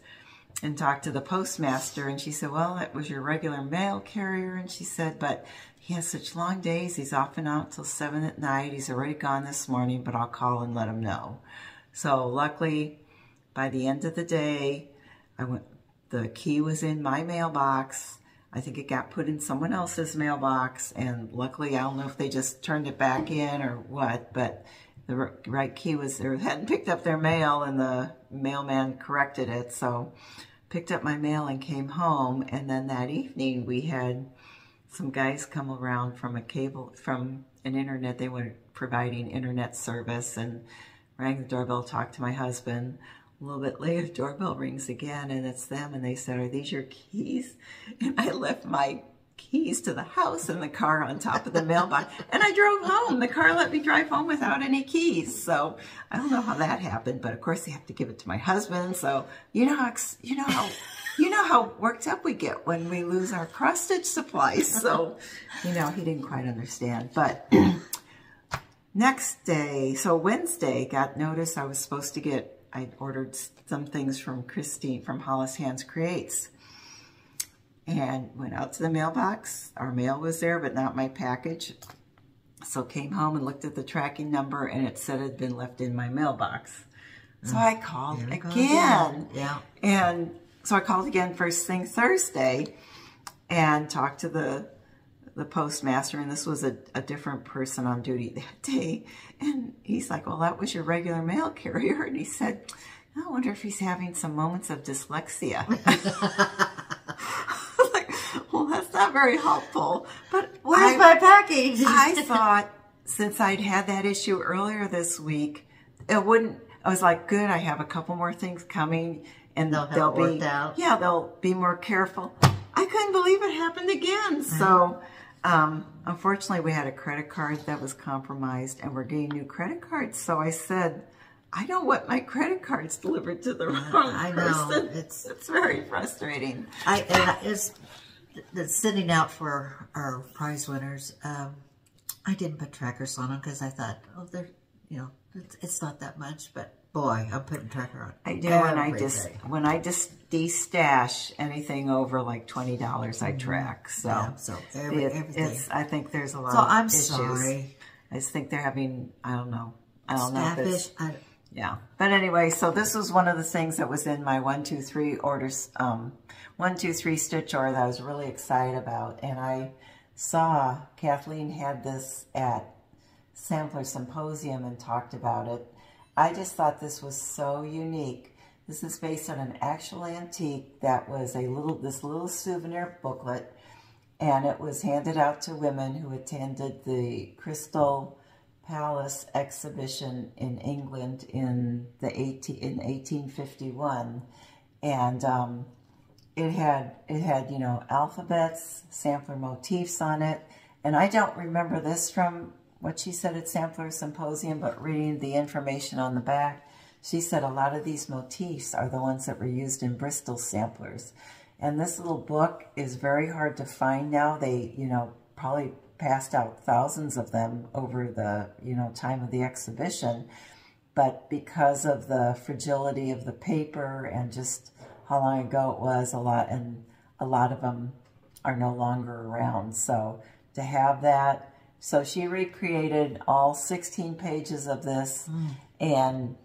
and talked to the postmaster. And she said, well, it was your regular mail carrier. And she said, but he has such long days. He's off and out till 7 at night. He's already gone this morning, but I'll call and let him know. So luckily, by the end of the day, the key was in my mailbox. I think it got put in someone else's mailbox, and luckily, I don't know if they just turned it back in or what, but the right key was there. Hadn't picked up their mail, and the mailman corrected it. So picked up my mail and came home, and then that evening we had some guys come around from an internet. They were providing internet service, and rang the doorbell, talked to my husband. A little bit later, doorbell rings again, and it's them, and they said, are these your keys? And I left my keys to the house in the car on top of the mailbox, and I drove home. The car let me drive home without any keys. So I don't know how that happened, but of course they have to give it to my husband. So you know how worked up we get when we lose our cross stitch supplies. So you know, he didn't quite understand. But next day, so Wednesday, got notice I was supposed to get. I ordered some things from Christine from Hollis Hands Creates, and went out to the mailbox. Our mail was there, but not my package. So came home and looked at the tracking number, and it said it had been left in my mailbox. So I called again. Yeah. And so I called again first thing Thursday and talked to the postmaster, and this was a different person on duty that day. And he's like, well, that was your regular mail carrier. And he said, I wonder if he's having some moments of dyslexia. Like, well, that's not very helpful. But where's my package? I thought, since I'd had that issue earlier this week, it wouldn't, I was like, good, I have a couple more things coming, and they'll be, yeah, they'll be more careful. I couldn't believe it happened again. So unfortunately, we had a credit card that was compromised, and we're getting new credit cards. So I said, I don't want my credit cards delivered to the wrong person. It's very frustrating. It's sitting out for our prize winners. I didn't put trackers on them because I thought, oh, they're, you know, it's not that much, but boy, I'm putting tracker on. I do when I just de-stash anything over like $20, I track. So, yeah, so everything. I think there's a lot of issues. Sorry. I just think they're having, I don't know if it's, yeah. But anyway, so this was one of the things that was in my 123 orders, 123 stitch order that I was really excited about. And I saw Kathleen had this at Sampler Symposium and talked about it. I just thought this was so unique. This is based on an actual antique that was this little souvenir booklet, and it was handed out to women who attended the Crystal Palace exhibition in England in 1851, and it had you know, alphabets, sampler motifs on it, and I don't remember this from what she said at Sampler Symposium, but reading the information on the back, she said a lot of these motifs are the ones that were used in Bristol samplers. And this little book is very hard to find now. They, you know, probably passed out thousands of them over the, you know, time of the exhibition. But because of the fragility of the paper and just how long ago it was, a lot of them are no longer around. So to have that, so she recreated all 16 pages of this, and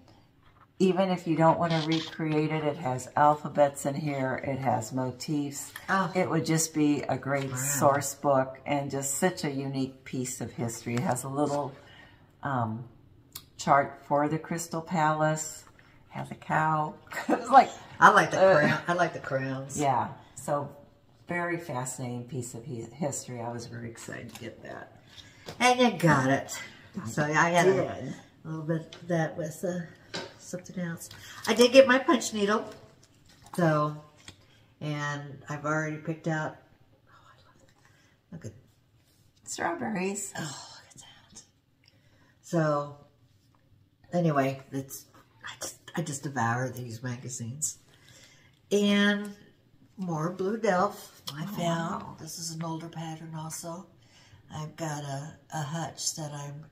even if you don't want to recreate it, it has alphabets in here. It has motifs. Oh. It would just be a great source book and just such a unique piece of history. It has a little chart for the Crystal Palace. Has a cow. It's like I like the crown. I like the crowns. Yeah. So very fascinating piece of history. I was very excited to get that. And you got it. So I had a little bit of that with something else. I did get my punch needle. So, and I've already picked out, oh, I love it. Look at strawberries. Oh, look at that. So, anyway, I just devour these magazines. And more Blue Delft I found. Wow. This is an older pattern also. I've got a hutch that I'm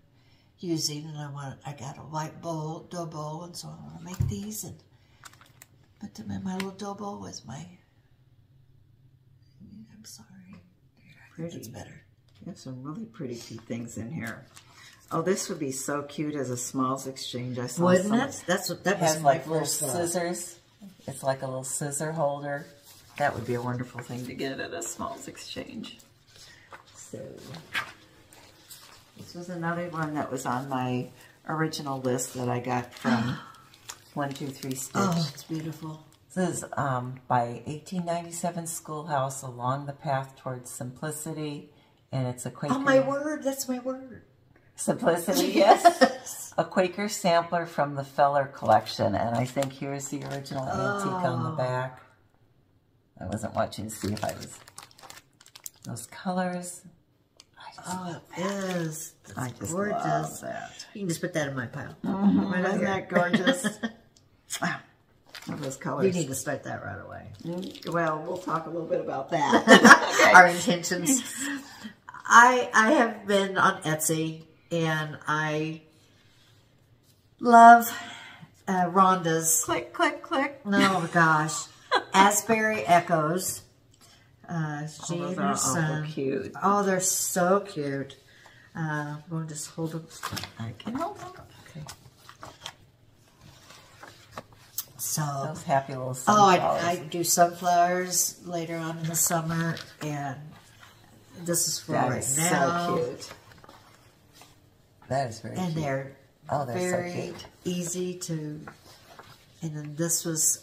using, and I got a white bowl, dough bowl, and so I want to make these and put them in my little dough bowl with my, I'm sorry. I think it's better. You have some really pretty cute things in here. Oh, this would be so cute as a smalls exchange. I saw Wouldn't it? That was like little scissors. It's like a little scissor holder. That would be a wonderful thing to get at a smalls exchange. So this was another one that was on my original list that I got from 123 Stitch. Oh, it's beautiful. This is by 1897 Schoolhouse, Along the Path Towards Simplicity, and it's a Quaker. Oh, my word! That's my word. Simplicity, yes. A Quaker sampler from the Feller collection, and I think here's the original antique on the back. I wasn't watching to see if I was. Those colors. Oh, it is. I just gorgeous. love that. You can just put that in my pile. Right, isn't that gorgeous? Wow. Love those colors. You need to start that right away. Well, we'll talk a little bit about that. Okay. Our intentions. I have been on Etsy, and I love Rhonda's. Click, click, click. Oh, gosh. Asbury Echoes. She those and are her son. cute. Oh, they're so cute. We'll just hold them. I can hold them. Okay. So those happy little sunflowers. I do sunflowers later on in the summer, and this is for that right is now. So cute. That is very cute. And they're very so cute. easy to. And then this was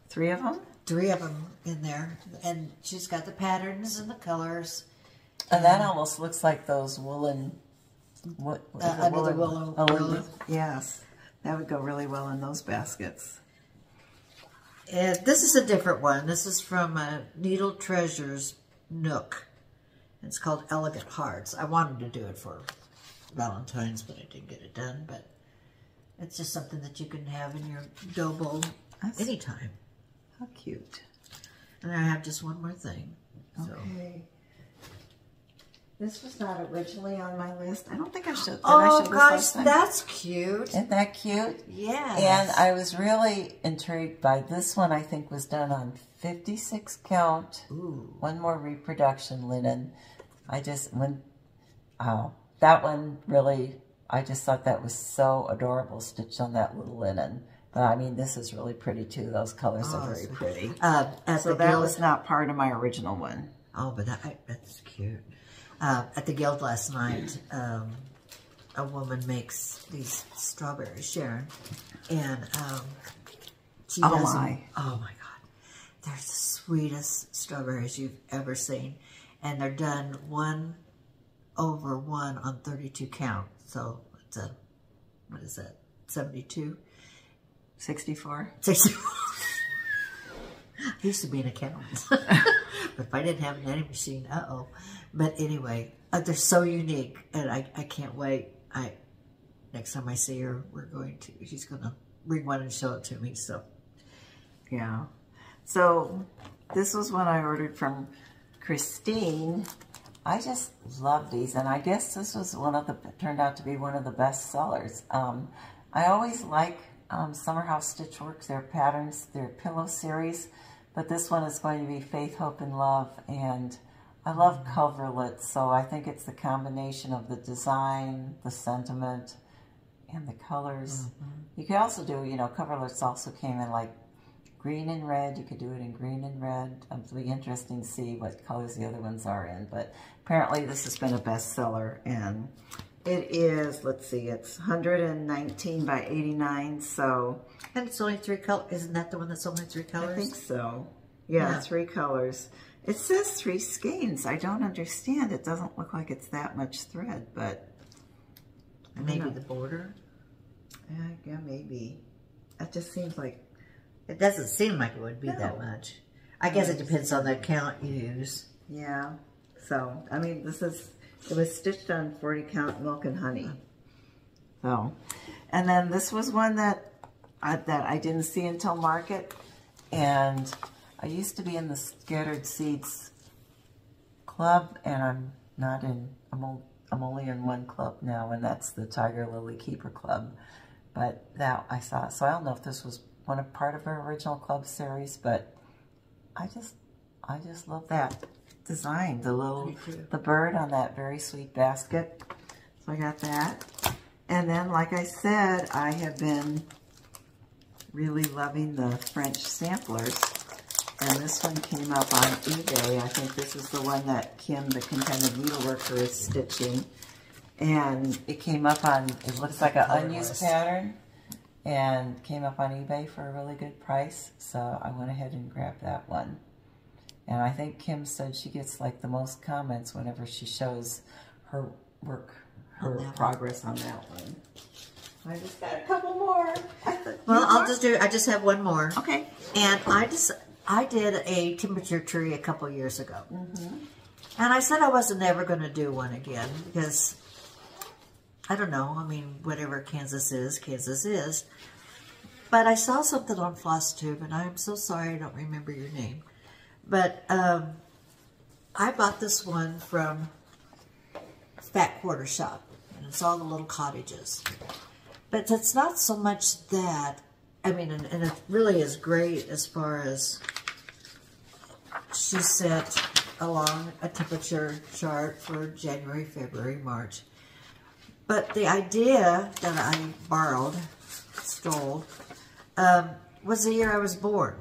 3 of them. 3 of them in there, and she's got the patterns and the colors. And that almost looks like those woolen. Under the willow. Yes, that would go really well in those baskets. This is a different one. This is from Needle Treasures Nook. It's called Elegant Hearts. I wanted to do it for Valentine's, but I didn't get it done. But it's just something that you can have in your dough bowl anytime. How cute. And I have just one more thing. So. Okay. This was not originally on my list. I don't think I should. Oh, gosh, that's cute. Isn't that cute? Yes. And I was really intrigued by this one. I think was done on 56 count. Ooh. One more reproduction linen. That one really, I just thought that was so adorable, stitched on that little linen. But I mean, this is really pretty too. Those colors are very pretty. So that was not part of my original one. Oh, but that's cute. At the Guild last night, a woman makes these strawberries, Sharon, and she does them. Oh my God, they're the sweetest strawberries you've ever seen, and they're done 1 over 1 on 32 count. So it's what is that? 72. 64. 64. I used to be an accountant. But if I didn't have an editing machine, uh-oh. But anyway, they're so unique, and I can't wait. Next time I see her, she's going to bring one and show it to me. So, yeah. So this was one I ordered from Christine. I just love these, and I guess this was turned out to be one of the best sellers. I always like Summer House Stitchworks, their patterns, their pillow series, but this one is going to be Faith, Hope, and Love, and I love coverlets, so I think it's the combination of the design, the sentiment, And the colors. You could also do, you know, coverlets also came in like green and red. You could do it in green and red. It'll be interesting to see what colors the other ones are in. But apparently this has been a bestseller. And it is, let's see, it's 119 by 89. So. And it's only 3 colors. Isn't that the one that's only 3 colors? I think so. Yeah, 3 colors. It says 3 skeins. I don't understand. It doesn't look like it's that much thread, but. Maybe the border? Yeah, maybe. It just seems like... It doesn't seem like it would be that much. I guess it depends on the count you use. Yeah. So, I mean, it was stitched on 40 count milk and honey. So, and then this was one that I didn't see until market. And I used to be in the Scattered Seeds club, and I'm not in, I'm only in one club now, and that's the Tiger Lily Keeper Club. But that I saw, so I don't know if this was part of her original club series, but I just love that design, the bird on that very sweet basket. So I got that. And then, like I said, I have been really loving the French samplers. And this one came up on eBay. I think this is the one that Kim, the Contented Needleworker, is stitching. And it came up on, it looks like an unused pattern, and came up on eBay for a really good price. So I went ahead and grabbed that one. And I think Kim said she gets like the most comments whenever she shows her work, her progress on that one. I just got a couple more. Well, I just have one more. Okay. And I did a temperature tree a couple years ago. And I said I wasn't ever going to do one again because, I don't know, I mean, whatever Kansas is. But I saw something on Flosstube, and I'm so sorry I don't remember your name. But I bought this one from Fat Quarter Shop, and it's all the little cottages. But it's not so much that, I mean, and it really is great as far as she set along a temperature chart for January, February, March. But the idea that I stole, was the year I was born.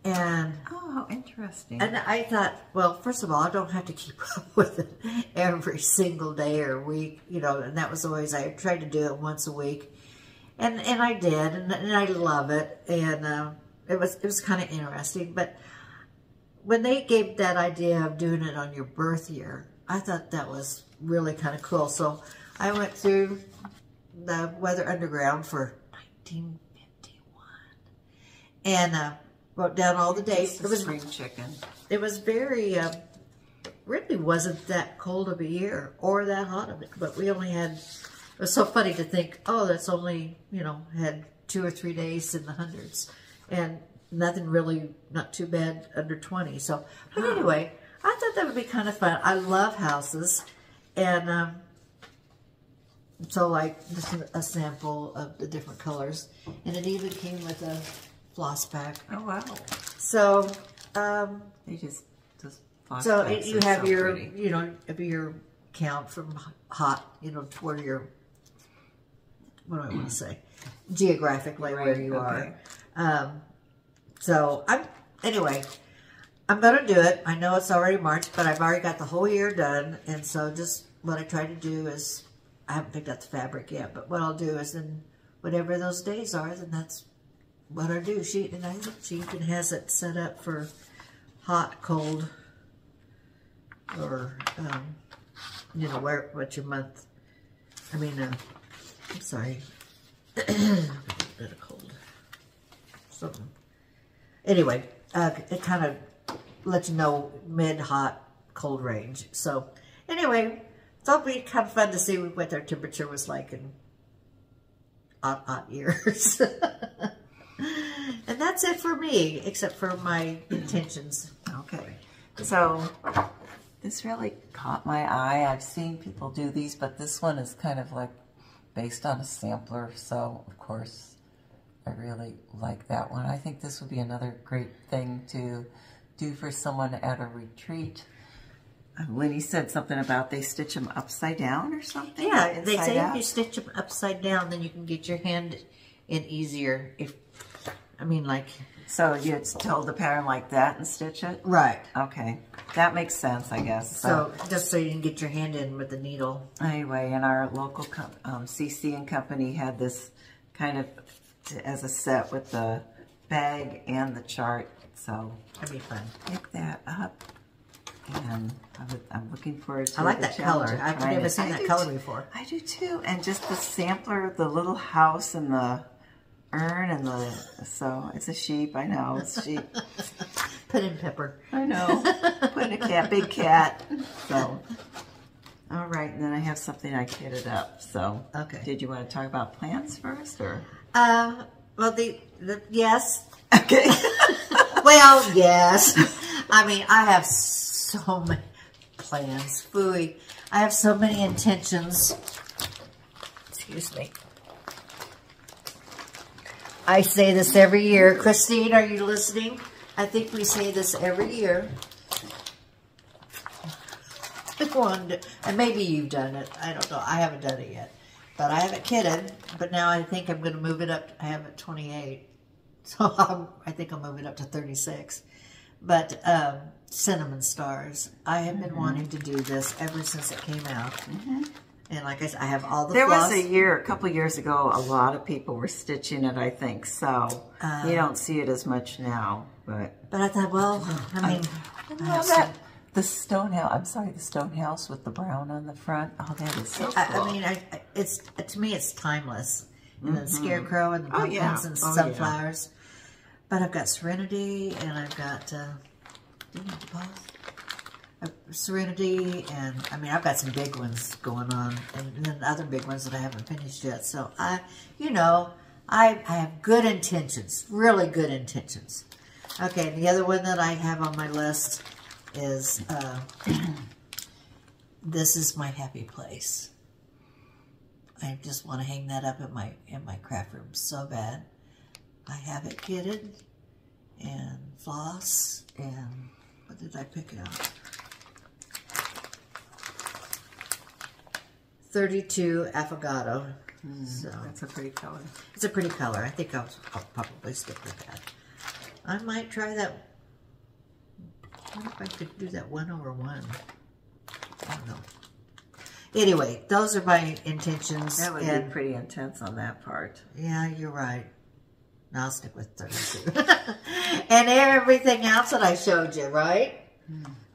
And oh, how interesting. And I thought, well, first of all, I don't have to keep up with it every single day or week, you know, and that was always, I tried to do it once a week. And I did, and I love it, and it was kind of interesting. But when they gave that idea of doing it on your birth year, I thought that was really kind of cool. So I went through the Weather Underground for 1951, and wrote down all the dates. It was spring chicken. It was very, really wasn't that cold of a year or that hot of it, but we only had. It was so funny to think, oh, that's only, you know, had 2 or 3 days in the hundreds. And nothing really, not too bad under 20. So, but anyway, I thought that would be kind of fun. I love houses. And so, like, just a sample of the different colors. And it even came with a floss pack. Oh, wow. So, they just floss so packs you are have so your, pretty. you know, your count from hot, you know, to where you're, what do I want to say? Geographically Right, where you okay. are. So anyway, I'm going to do it. I know it's already March, but I've already got the whole year done. And so just what I try to do is, I haven't picked out the fabric yet, but what I'll do is then whatever those days are, then that's what I do. She even has it set up for hot, cold, or, you know, what's your month. I mean, I'm sorry. A bit of cold. Something. Anyway, it kind of lets you know mid-hot, cold range. So, anyway, it'll be kind of fun to see what their temperature was like in hot years. And that's it for me, except for my intentions. Okay. So, this really caught my eye. I've seen people do these, but this one is kind of like based on a sampler, so of course I really like that one. I think this would be another great thing to do for someone at a retreat. Linnie said something about they stitch them upside down or something. Yeah, they say out? if you stitch them upside down, then you can get your hand in easier. Like. So you hold the pattern like that and stitch it? Right. Okay. That makes sense, I guess. So just so you can get your hand in with the needle. Anyway, and our local CC and Company had this kind of as a set with the bag and the chart. So that'd be fun. Pick that up. And I'm looking forward to I like that color. I've never seen that color before. I do too. And just the sampler, the little house and the urn and so it's a sheep. I know it's sheep. Put in Pepper. I know. Put in a cat, big cat. So, all right. And then I have something I kitted up. So, okay. Did you want to talk about plans first, or? Well, yes. Okay. Well, yes. I mean, I have so many plans. Phooey. I have so many intentions. Excuse me. I say this every year. Christine, are you listening? I think we say this every year. And maybe you've done it. I don't know. I haven't done it yet. But I haven't kitted. But now I think I'm going to move it up. I have it 28. So I think I'll move it up to 36. But cinnamon stars. I have been wanting to do this ever since it came out. And like I said, I have all the floss. Was a couple years ago, a lot of people were stitching it, I think. So you don't see it as much now. But I thought, well, I mean, the stone house. I'm sorry, the stone house with the brown on the front. Oh, that is so cool. I mean, it's to me, it's timeless. And the scarecrow and the pumpkins and sunflowers. But I've got Serenity, and I've got Serenity, and I mean, I've got some big ones going on, and then other big ones that I haven't finished yet. So I have good intentions, really good intentions. Okay, the other one that I have on my list is This Is My Happy Place. I just want to hang that up in my craft room so bad. I have it kitted and floss, and what did I pick out? 32 Affogato. So that's a pretty color. It's a pretty color. I think I'll probably stick with that. I might try that. I wonder if I could do that 1/1. I don't know. Anyway, those are my intentions. That would be pretty intense on that part. Yeah, you're right. No, I'll stick with 32. And everything else that I showed you, right?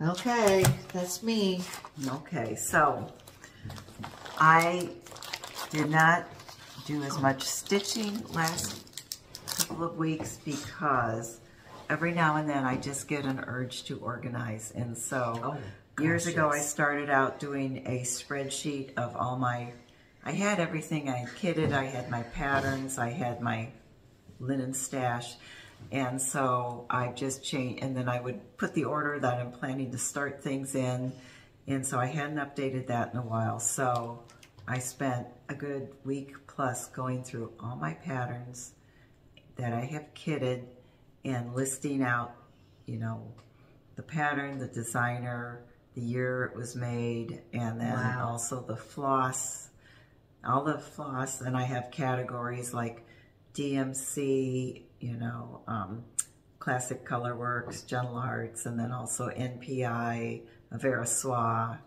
Okay, that's me. Okay, so I did not do as much stitching last couple of weeks because every now and then I just get an urge to organize. And so years ago I started out doing a spreadsheet of all my, I had everything. I had kitted, I had my patterns, I had my linen stash. And so I just changed, and then I would put the order that I'm planning to start things in. And so I hadn't updated that in a while. So I spent a good week plus going through all my patterns that I have kitted and listing out, you know, the pattern, the designer, the year it was made, and then also the floss, all the floss. And I have categories like DMC, you know, Classic Colorworks, Gentle Arts, and then also NPI, Verissois.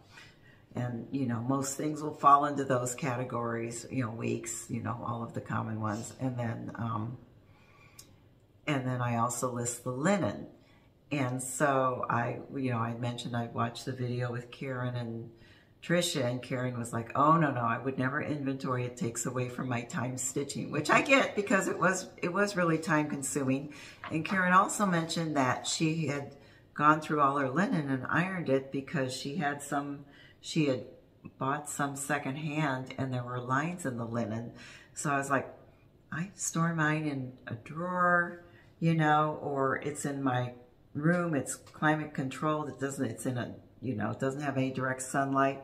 And, you know, most things will fall into those categories, you know, weeks, you know, all of the common ones. And then I also list the linen. And so I mentioned I watched the video with Karen and Tricia, and Karen was like, oh, no, I would never inventory. It takes away from my time stitching, which I get because it was really time consuming. And Karen also mentioned that she had gone through all her linen and ironed it because she had bought some secondhand and there were lines in the linen. So I was like, I store mine in a drawer, you know, or it's in my room. It's climate controlled. It doesn't have any direct sunlight.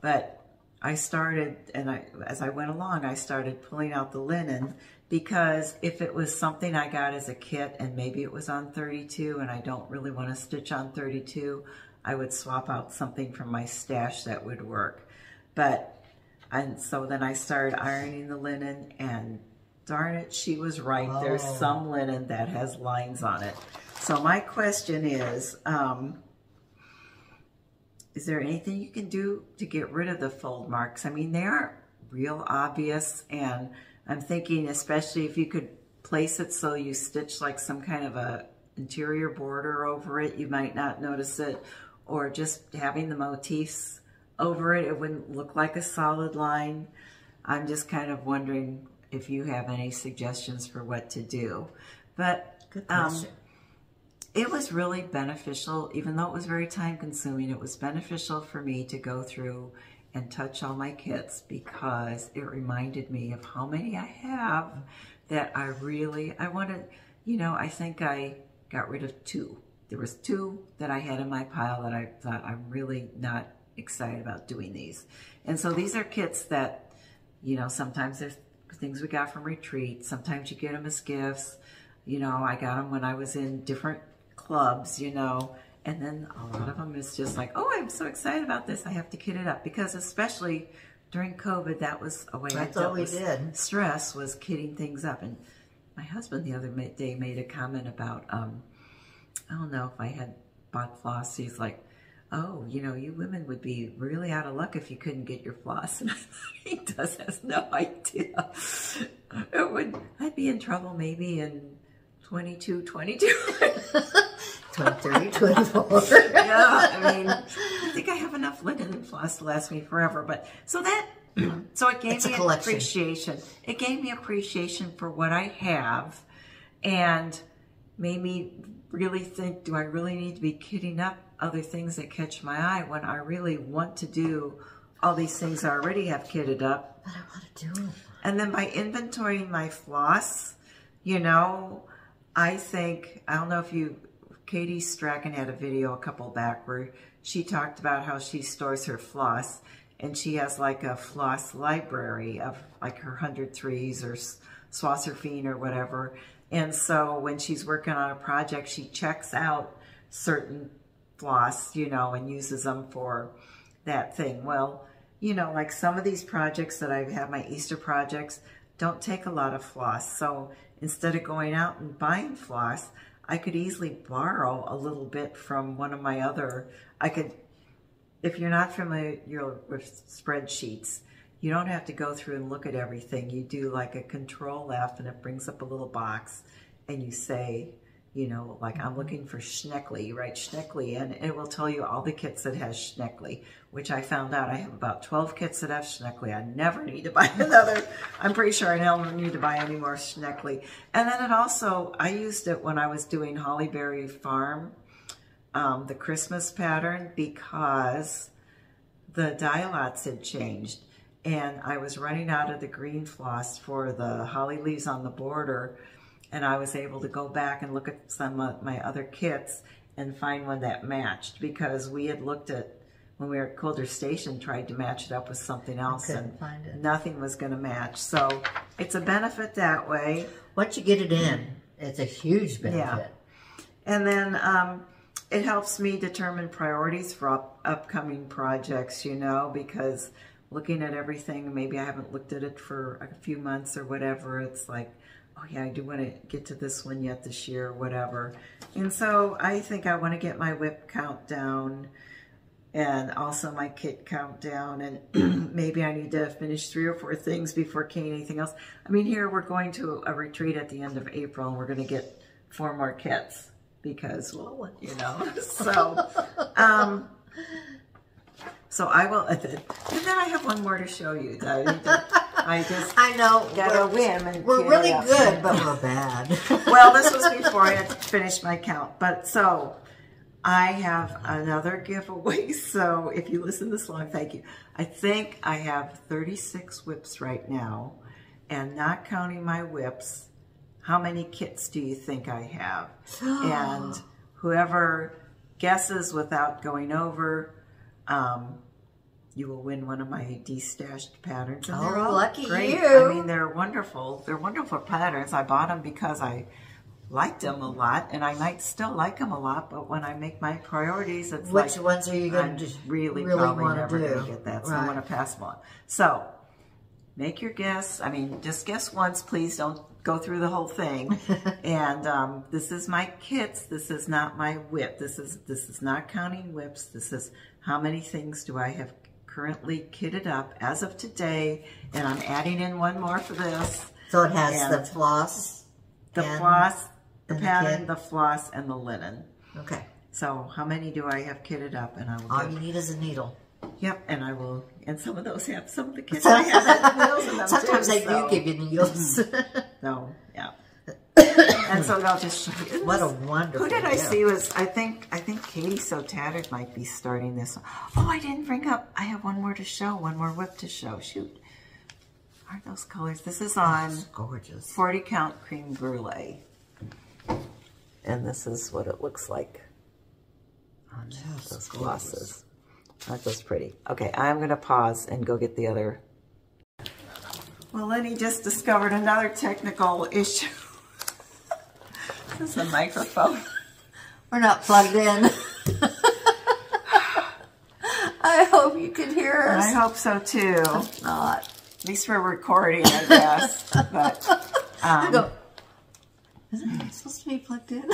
But I started, and as I went along, I started pulling out the linen, because if it was something I got as a kit and maybe it was on 32 and I don't really want to stitch on 32, I would swap out something from my stash that would work. And so then I started ironing the linen, and darn it, she was right. Oh. There's some linen that has lines on it. So my question is there anything you can do to get rid of the fold marks? I mean, they aren't real obvious, and I'm thinking especially if you could place it so you stitch like some kind of a interior border over it, you might not notice it, or just having the motifs over it, it wouldn't look like a solid line. I'm just kind of wondering if you have any suggestions for what to do. But good question. It was really beneficial, even though it was very time consuming, it was beneficial for me to go through and touch all my kits, because it reminded me of how many I have that I wanted, you know, I think I got rid of 2. There was 2 that I had in my pile that I thought I'm really not excited about doing these. And so these are kits that, you know, sometimes there's things we got from retreat. Sometimes you get them as gifts. You know, I got them when I was in different clubs, you know, and then a lot of them is just like, oh, I'm so excited about this. I have to kit it up, because especially during COVID, that was a way I dealt with stress, was kitting things up. And my husband the other day made a comment about, I don't know if I had bought floss. He's like, oh, you know, you women would be really out of luck if you couldn't get your floss. And I thought, he has no idea. I'd be in trouble maybe in 22. 23, 24. Yeah, I mean, I think I have enough linen and floss to last me forever. But so it gave me an appreciation. It gave me appreciation for what I have, and made me really think, do I really need to be kitting up other things that catch my eye when I really want to do all these things I already have kitted up? But I want to do them. And then by inventorying my floss, you know, I think, I don't know if Katie Strachan had a video a couple back where she talked about how she stores her floss, and she has like a floss library of like her 103s or Swasserfine or whatever. And so when she's working on a project, she checks out certain floss, you know, and uses them for that thing. Well, you know, like some of these projects that I have, my Easter projects, don't take a lot of floss. So instead of going out and buying floss, I could easily borrow a little bit from one of my other, if you're not familiar with spreadsheets, you don't have to go through and look at everything. You do like a Control F, and it brings up a little box, and you say, you know, like, I'm looking for Schneckly. You write Schneckly, and it will tell you all the kits that has Schneckly, which I found out I have about 12 kits that have Schneckly. I never need to buy another. I'm pretty sure I don't need to buy any more Schneckly. And then it also, I used it when I was doing Hollyberry Farm, the Christmas pattern, because the die-lots had changed. And I was running out of the green floss for the holly leaves on the border, and I was able to go back and look at some of my other kits and find one that matched, because we had looked at, when we were at Coulter Station, tried to match it up with something else, and nothing was going to match. So it's a benefit that way. Once you get it in, it's a huge benefit. Yeah. And then it helps me determine priorities for upcoming projects, you know, because looking at everything, maybe I haven't looked at it for a few months or whatever, it's like, oh yeah, I do want to get to this one yet this year or whatever. And so I think I want to get my whip count down, and also my kit count down, and maybe I need to finish 3 or 4 things before kitting anything else. I mean, here we're going to a retreat at the end of April, and we're going to get 4 more kits, because, well, you know, so... So I will, and then I have one more to show you. I know, got a whim. And we're really good, but we're bad. Well, this was before I had finished my count. But so I have another giveaway. So if you listen this long, thank you. I think I have 36 whips right now, and not counting my whips, how many kits do you think I have? And whoever guesses without going over, you will win one of my destashed patterns. And they're all lucky great. you. I mean, they're wonderful. They're wonderful patterns. I bought them because I liked them a lot, and I might still like them a lot, but when I make my priorities, it's which like, ones are you going to really probably never going to get that, so I want to pass them on. So make your guess. I mean, just guess once, please. Don't go through the whole thing. And this is my kits. This is not my whip. This is not counting whips. This is how many things do I have currently kitted up as of today, and I'm adding in one more for this. So it has the floss, the pattern, the floss, and the linen. Okay. So how many do I have kitted up? And I will. All you need is a needle. Yep, and I will. And some of those have some of the kits I have needles in them. Sometimes too, they do give you needles. No, yeah. And so I'll just show you. What a wonderful. Who did I see was? I think Katie So Tattered might be starting this. Oh, I didn't bring up. I have one more to show. One more whip to show. Shoot. Aren't those colors? This is on gorgeous 40 count cream brulee. And this is what it looks like on those glosses. Aren't those pretty? Okay, I'm going to pause and go get the other. Well, Linnie just discovered another technical issue. This is a microphone. We're not plugged in. I hope you can hear us. I hope so too. If not. At least we're recording, I guess. But I go, isn't it supposed to be plugged in?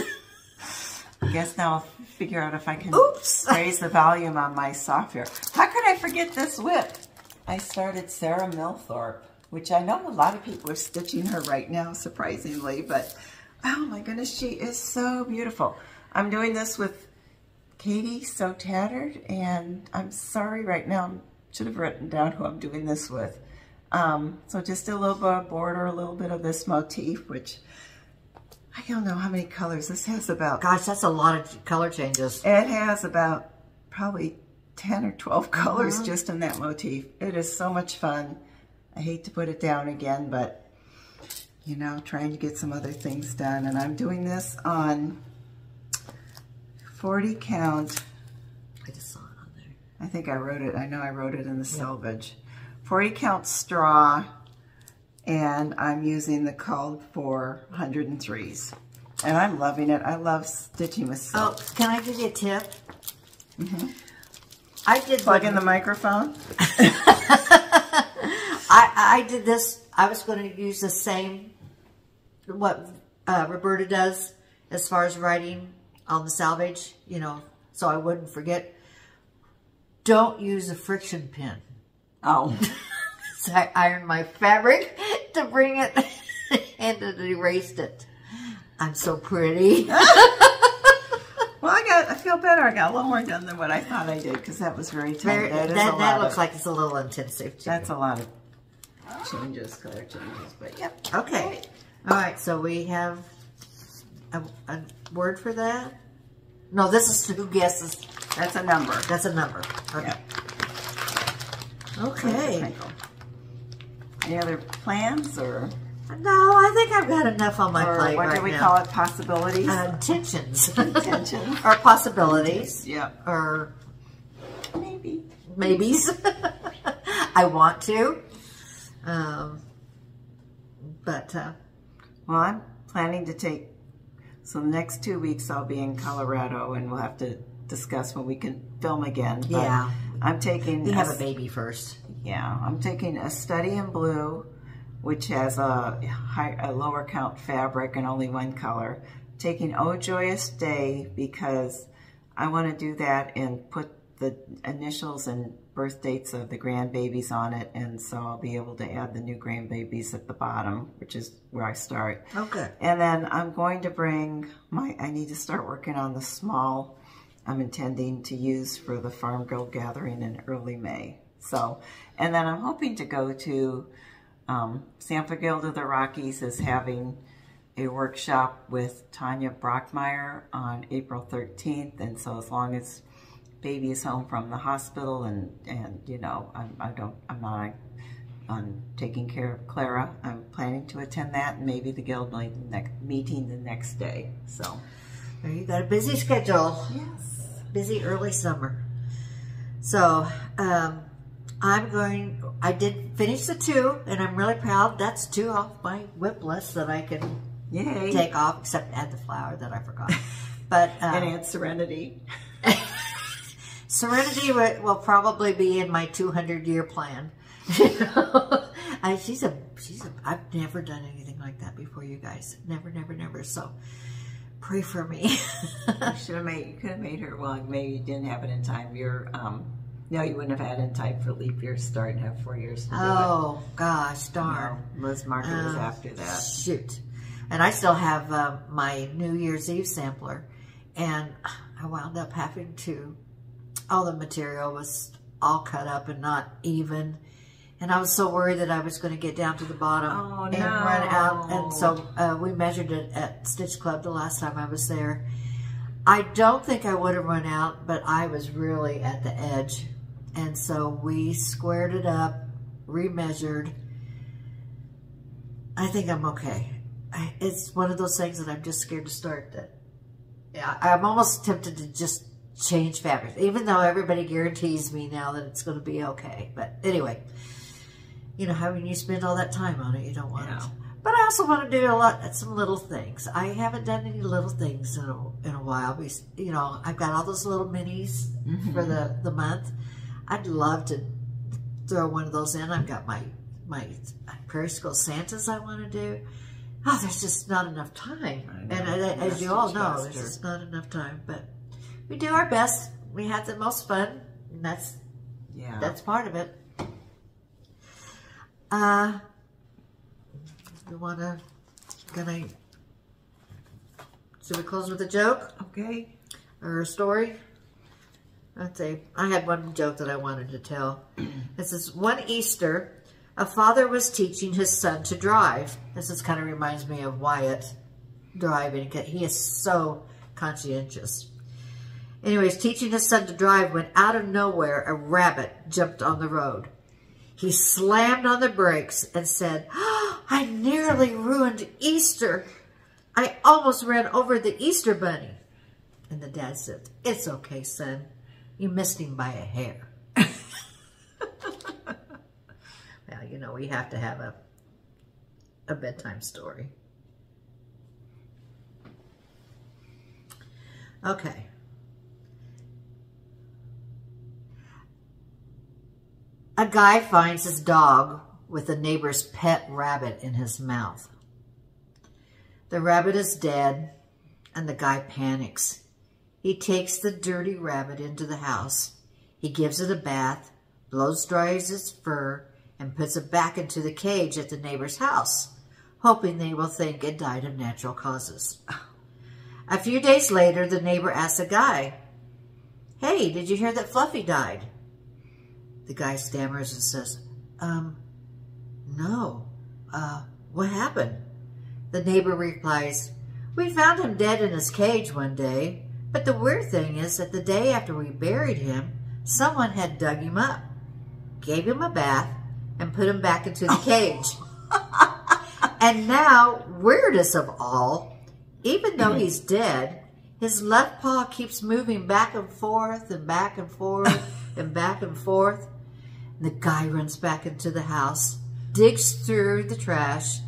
I guess now I'll figure out if I can Oops. raise the volume on my software. How could I forget this whip? I started Sarah Milthorpe, which I know a lot of people are stitching her right now, surprisingly, but oh my goodness, she is so beautiful. I'm doing this with Katie So Tattered, and I'm sorry right now, I should have written down who I'm doing this with. So just a little bit of border, a little bit of this motif, which I don't know how many colors this has. About, gosh, that's a lot of color changes. It has about probably 10 or 12 colors just in that motif. It is so much fun. I hate to put it down again, but you know, trying to get some other things done. And I'm doing this on 40 count. I just saw it on there. I think I wrote it. I know I wrote it in the selvage. 40 count straw, and I'm using the called for 103s. And I'm loving it. I love stitching with silk. Oh, can I give you a tip? I did plug in the microphone. I did this. I was going to use the same what Roberta does as far as writing on the selvage, you know, so I wouldn't forget. Don't use a friction pin. Oh. So I ironed my fabric to bring it and it erased it. I'm so pretty. Well, I feel better. I got a little more done than what I thought I did because that was very tight. That looks like it's a little intensive too. That's a lot of changes, color changes, but yep. Okay. All right, so we have a word for that? No, this is who guesses. That's a number. That's a number. Okay. Yep. Okay. Any other plans or? No, I think I've got enough on my plate right now. What do we call it? Possibilities? Intentions. Intentions. Or possibilities. Yeah. Or maybe. Maybes. I want to. Well, I'm planning to take, so the next 2 weeks I'll be in Colorado and we'll have to discuss when we can film again. But yeah. I'm taking... You have a baby first. Yeah. I'm taking a Study in Blue, which has a lower count fabric and only one color. Taking Oh Joyous Day because I want to do that and put the initials and birth dates of the grandbabies on it, and so I'll be able to add the new grandbabies at the bottom, which is where I start. Okay. And then I'm going to bring I need to start working on the small I'm intending to use for the Farm Girl Gathering in early May. So, and then I'm hoping to go to Sampler Guild of the Rockies is having a workshop with Tanya Brockmeyer on April 13th, and so as long as baby is home from the hospital and you know, I'm taking care of Clara, I'm planning to attend that, and maybe the guild meeting the next day. So you got a busy schedule. Yes. Busy early summer. So I did finish the 2, and I'm really proud. That's 2 off my whip list that I can Yay. take off, except add the flower that I forgot. But and Aunt Serenity. Serenity will probably be in my 200-year plan. I've never done anything like that before, you guys. Never, never, never. So pray for me. You could have made her. Well, maybe you didn't have it in time. No, you wouldn't have had it in time for leap year start and have 4 years to do it. Oh gosh, darn. No, Liz Market was after that. Shoot. And I still have my New Year's Eve sampler, and I wound up having to. All the material was all cut up and not even. And I was so worried that I was going to get down to the bottom and run out. And so we measured it at Stitch Club the last time I was there. I don't think I would have run out, but I was really at the edge. And so we squared it up, remeasured. I think I'm okay. It's one of those things that I'm just scared to start. I'm almost tempted to just change fabric, even though everybody guarantees me now that it's going to be okay. But anyway, you know, when you spend all that time on it, you don't want it. But I also want to do some little things. I haven't done any little things in a while. You know, I've got all those little minis for the month. I'd love to throw one of those in. I've got my Prairie School Santas I want to do. Oh, there's just not enough time. And as you all know, there's just not enough time. But we do our best. We have the most fun, and that's part of it. Should we close with a joke? Okay. Or a story? Let's see. I had one joke that I wanted to tell. This is one Easter, a father was teaching his son to drive. This kind of reminds me of Wyatt driving. He is so conscientious. Anyways, teaching his son to drive when out of nowhere a rabbit jumped on the road. He slammed on the brakes and said, "Oh, I nearly ruined Easter. I almost ran over the Easter bunny." And the dad said, "It's okay, son. You missed him by a hair." Well, you know, we have to have a bedtime story. Okay. A guy finds his dog with a neighbor's pet rabbit in his mouth. The rabbit is dead, and the guy panics. He takes the dirty rabbit into the house. He gives it a bath, blows dries its fur, and puts it back into the cage at the neighbor's house, hoping they will think it died of natural causes. A few days later, the neighbor asks the guy, "Hey, did you hear that Fluffy died?" The guy stammers and says, "No. What happened?" The neighbor replies, "We found him dead in his cage one day, but the weird thing is that the day after we buried him, someone had dug him up, gave him a bath, and put him back into the cage. And now, weirdest of all, even though he's dead, his left paw keeps moving back and forth and back and forth and back and forth." The guy runs back into the house, digs through the trash,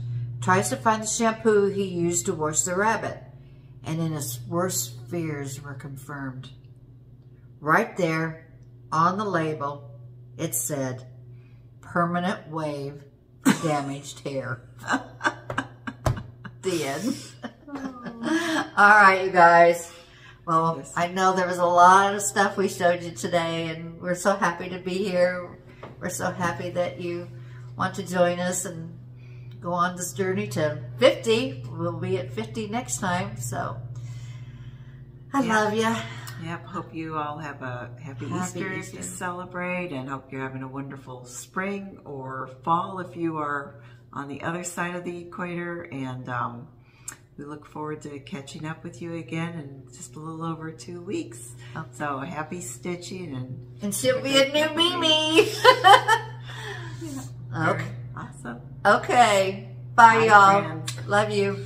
tries to find the shampoo he used to wash the rabbit, and then his worst fears were confirmed. Right there, on the label, it said, "Permanent wave, damaged hair." The end. All right, you guys. Well, yes. I know there was a lot of stuff we showed you today, and we're so happy to be here. We're so happy that you want to join us and go on this journey to 50. We'll be at 50 next time, so I love you. Yep, hope you all have a happy Easter if you celebrate, and hope you're having a wonderful spring or fall if you are on the other side of the equator, and we look forward to catching up with you again in just a little over 2 weeks. Oh. So happy stitching, and she'll be a new Mimi. Okay. Awesome. Okay. Bye, y'all. Love you.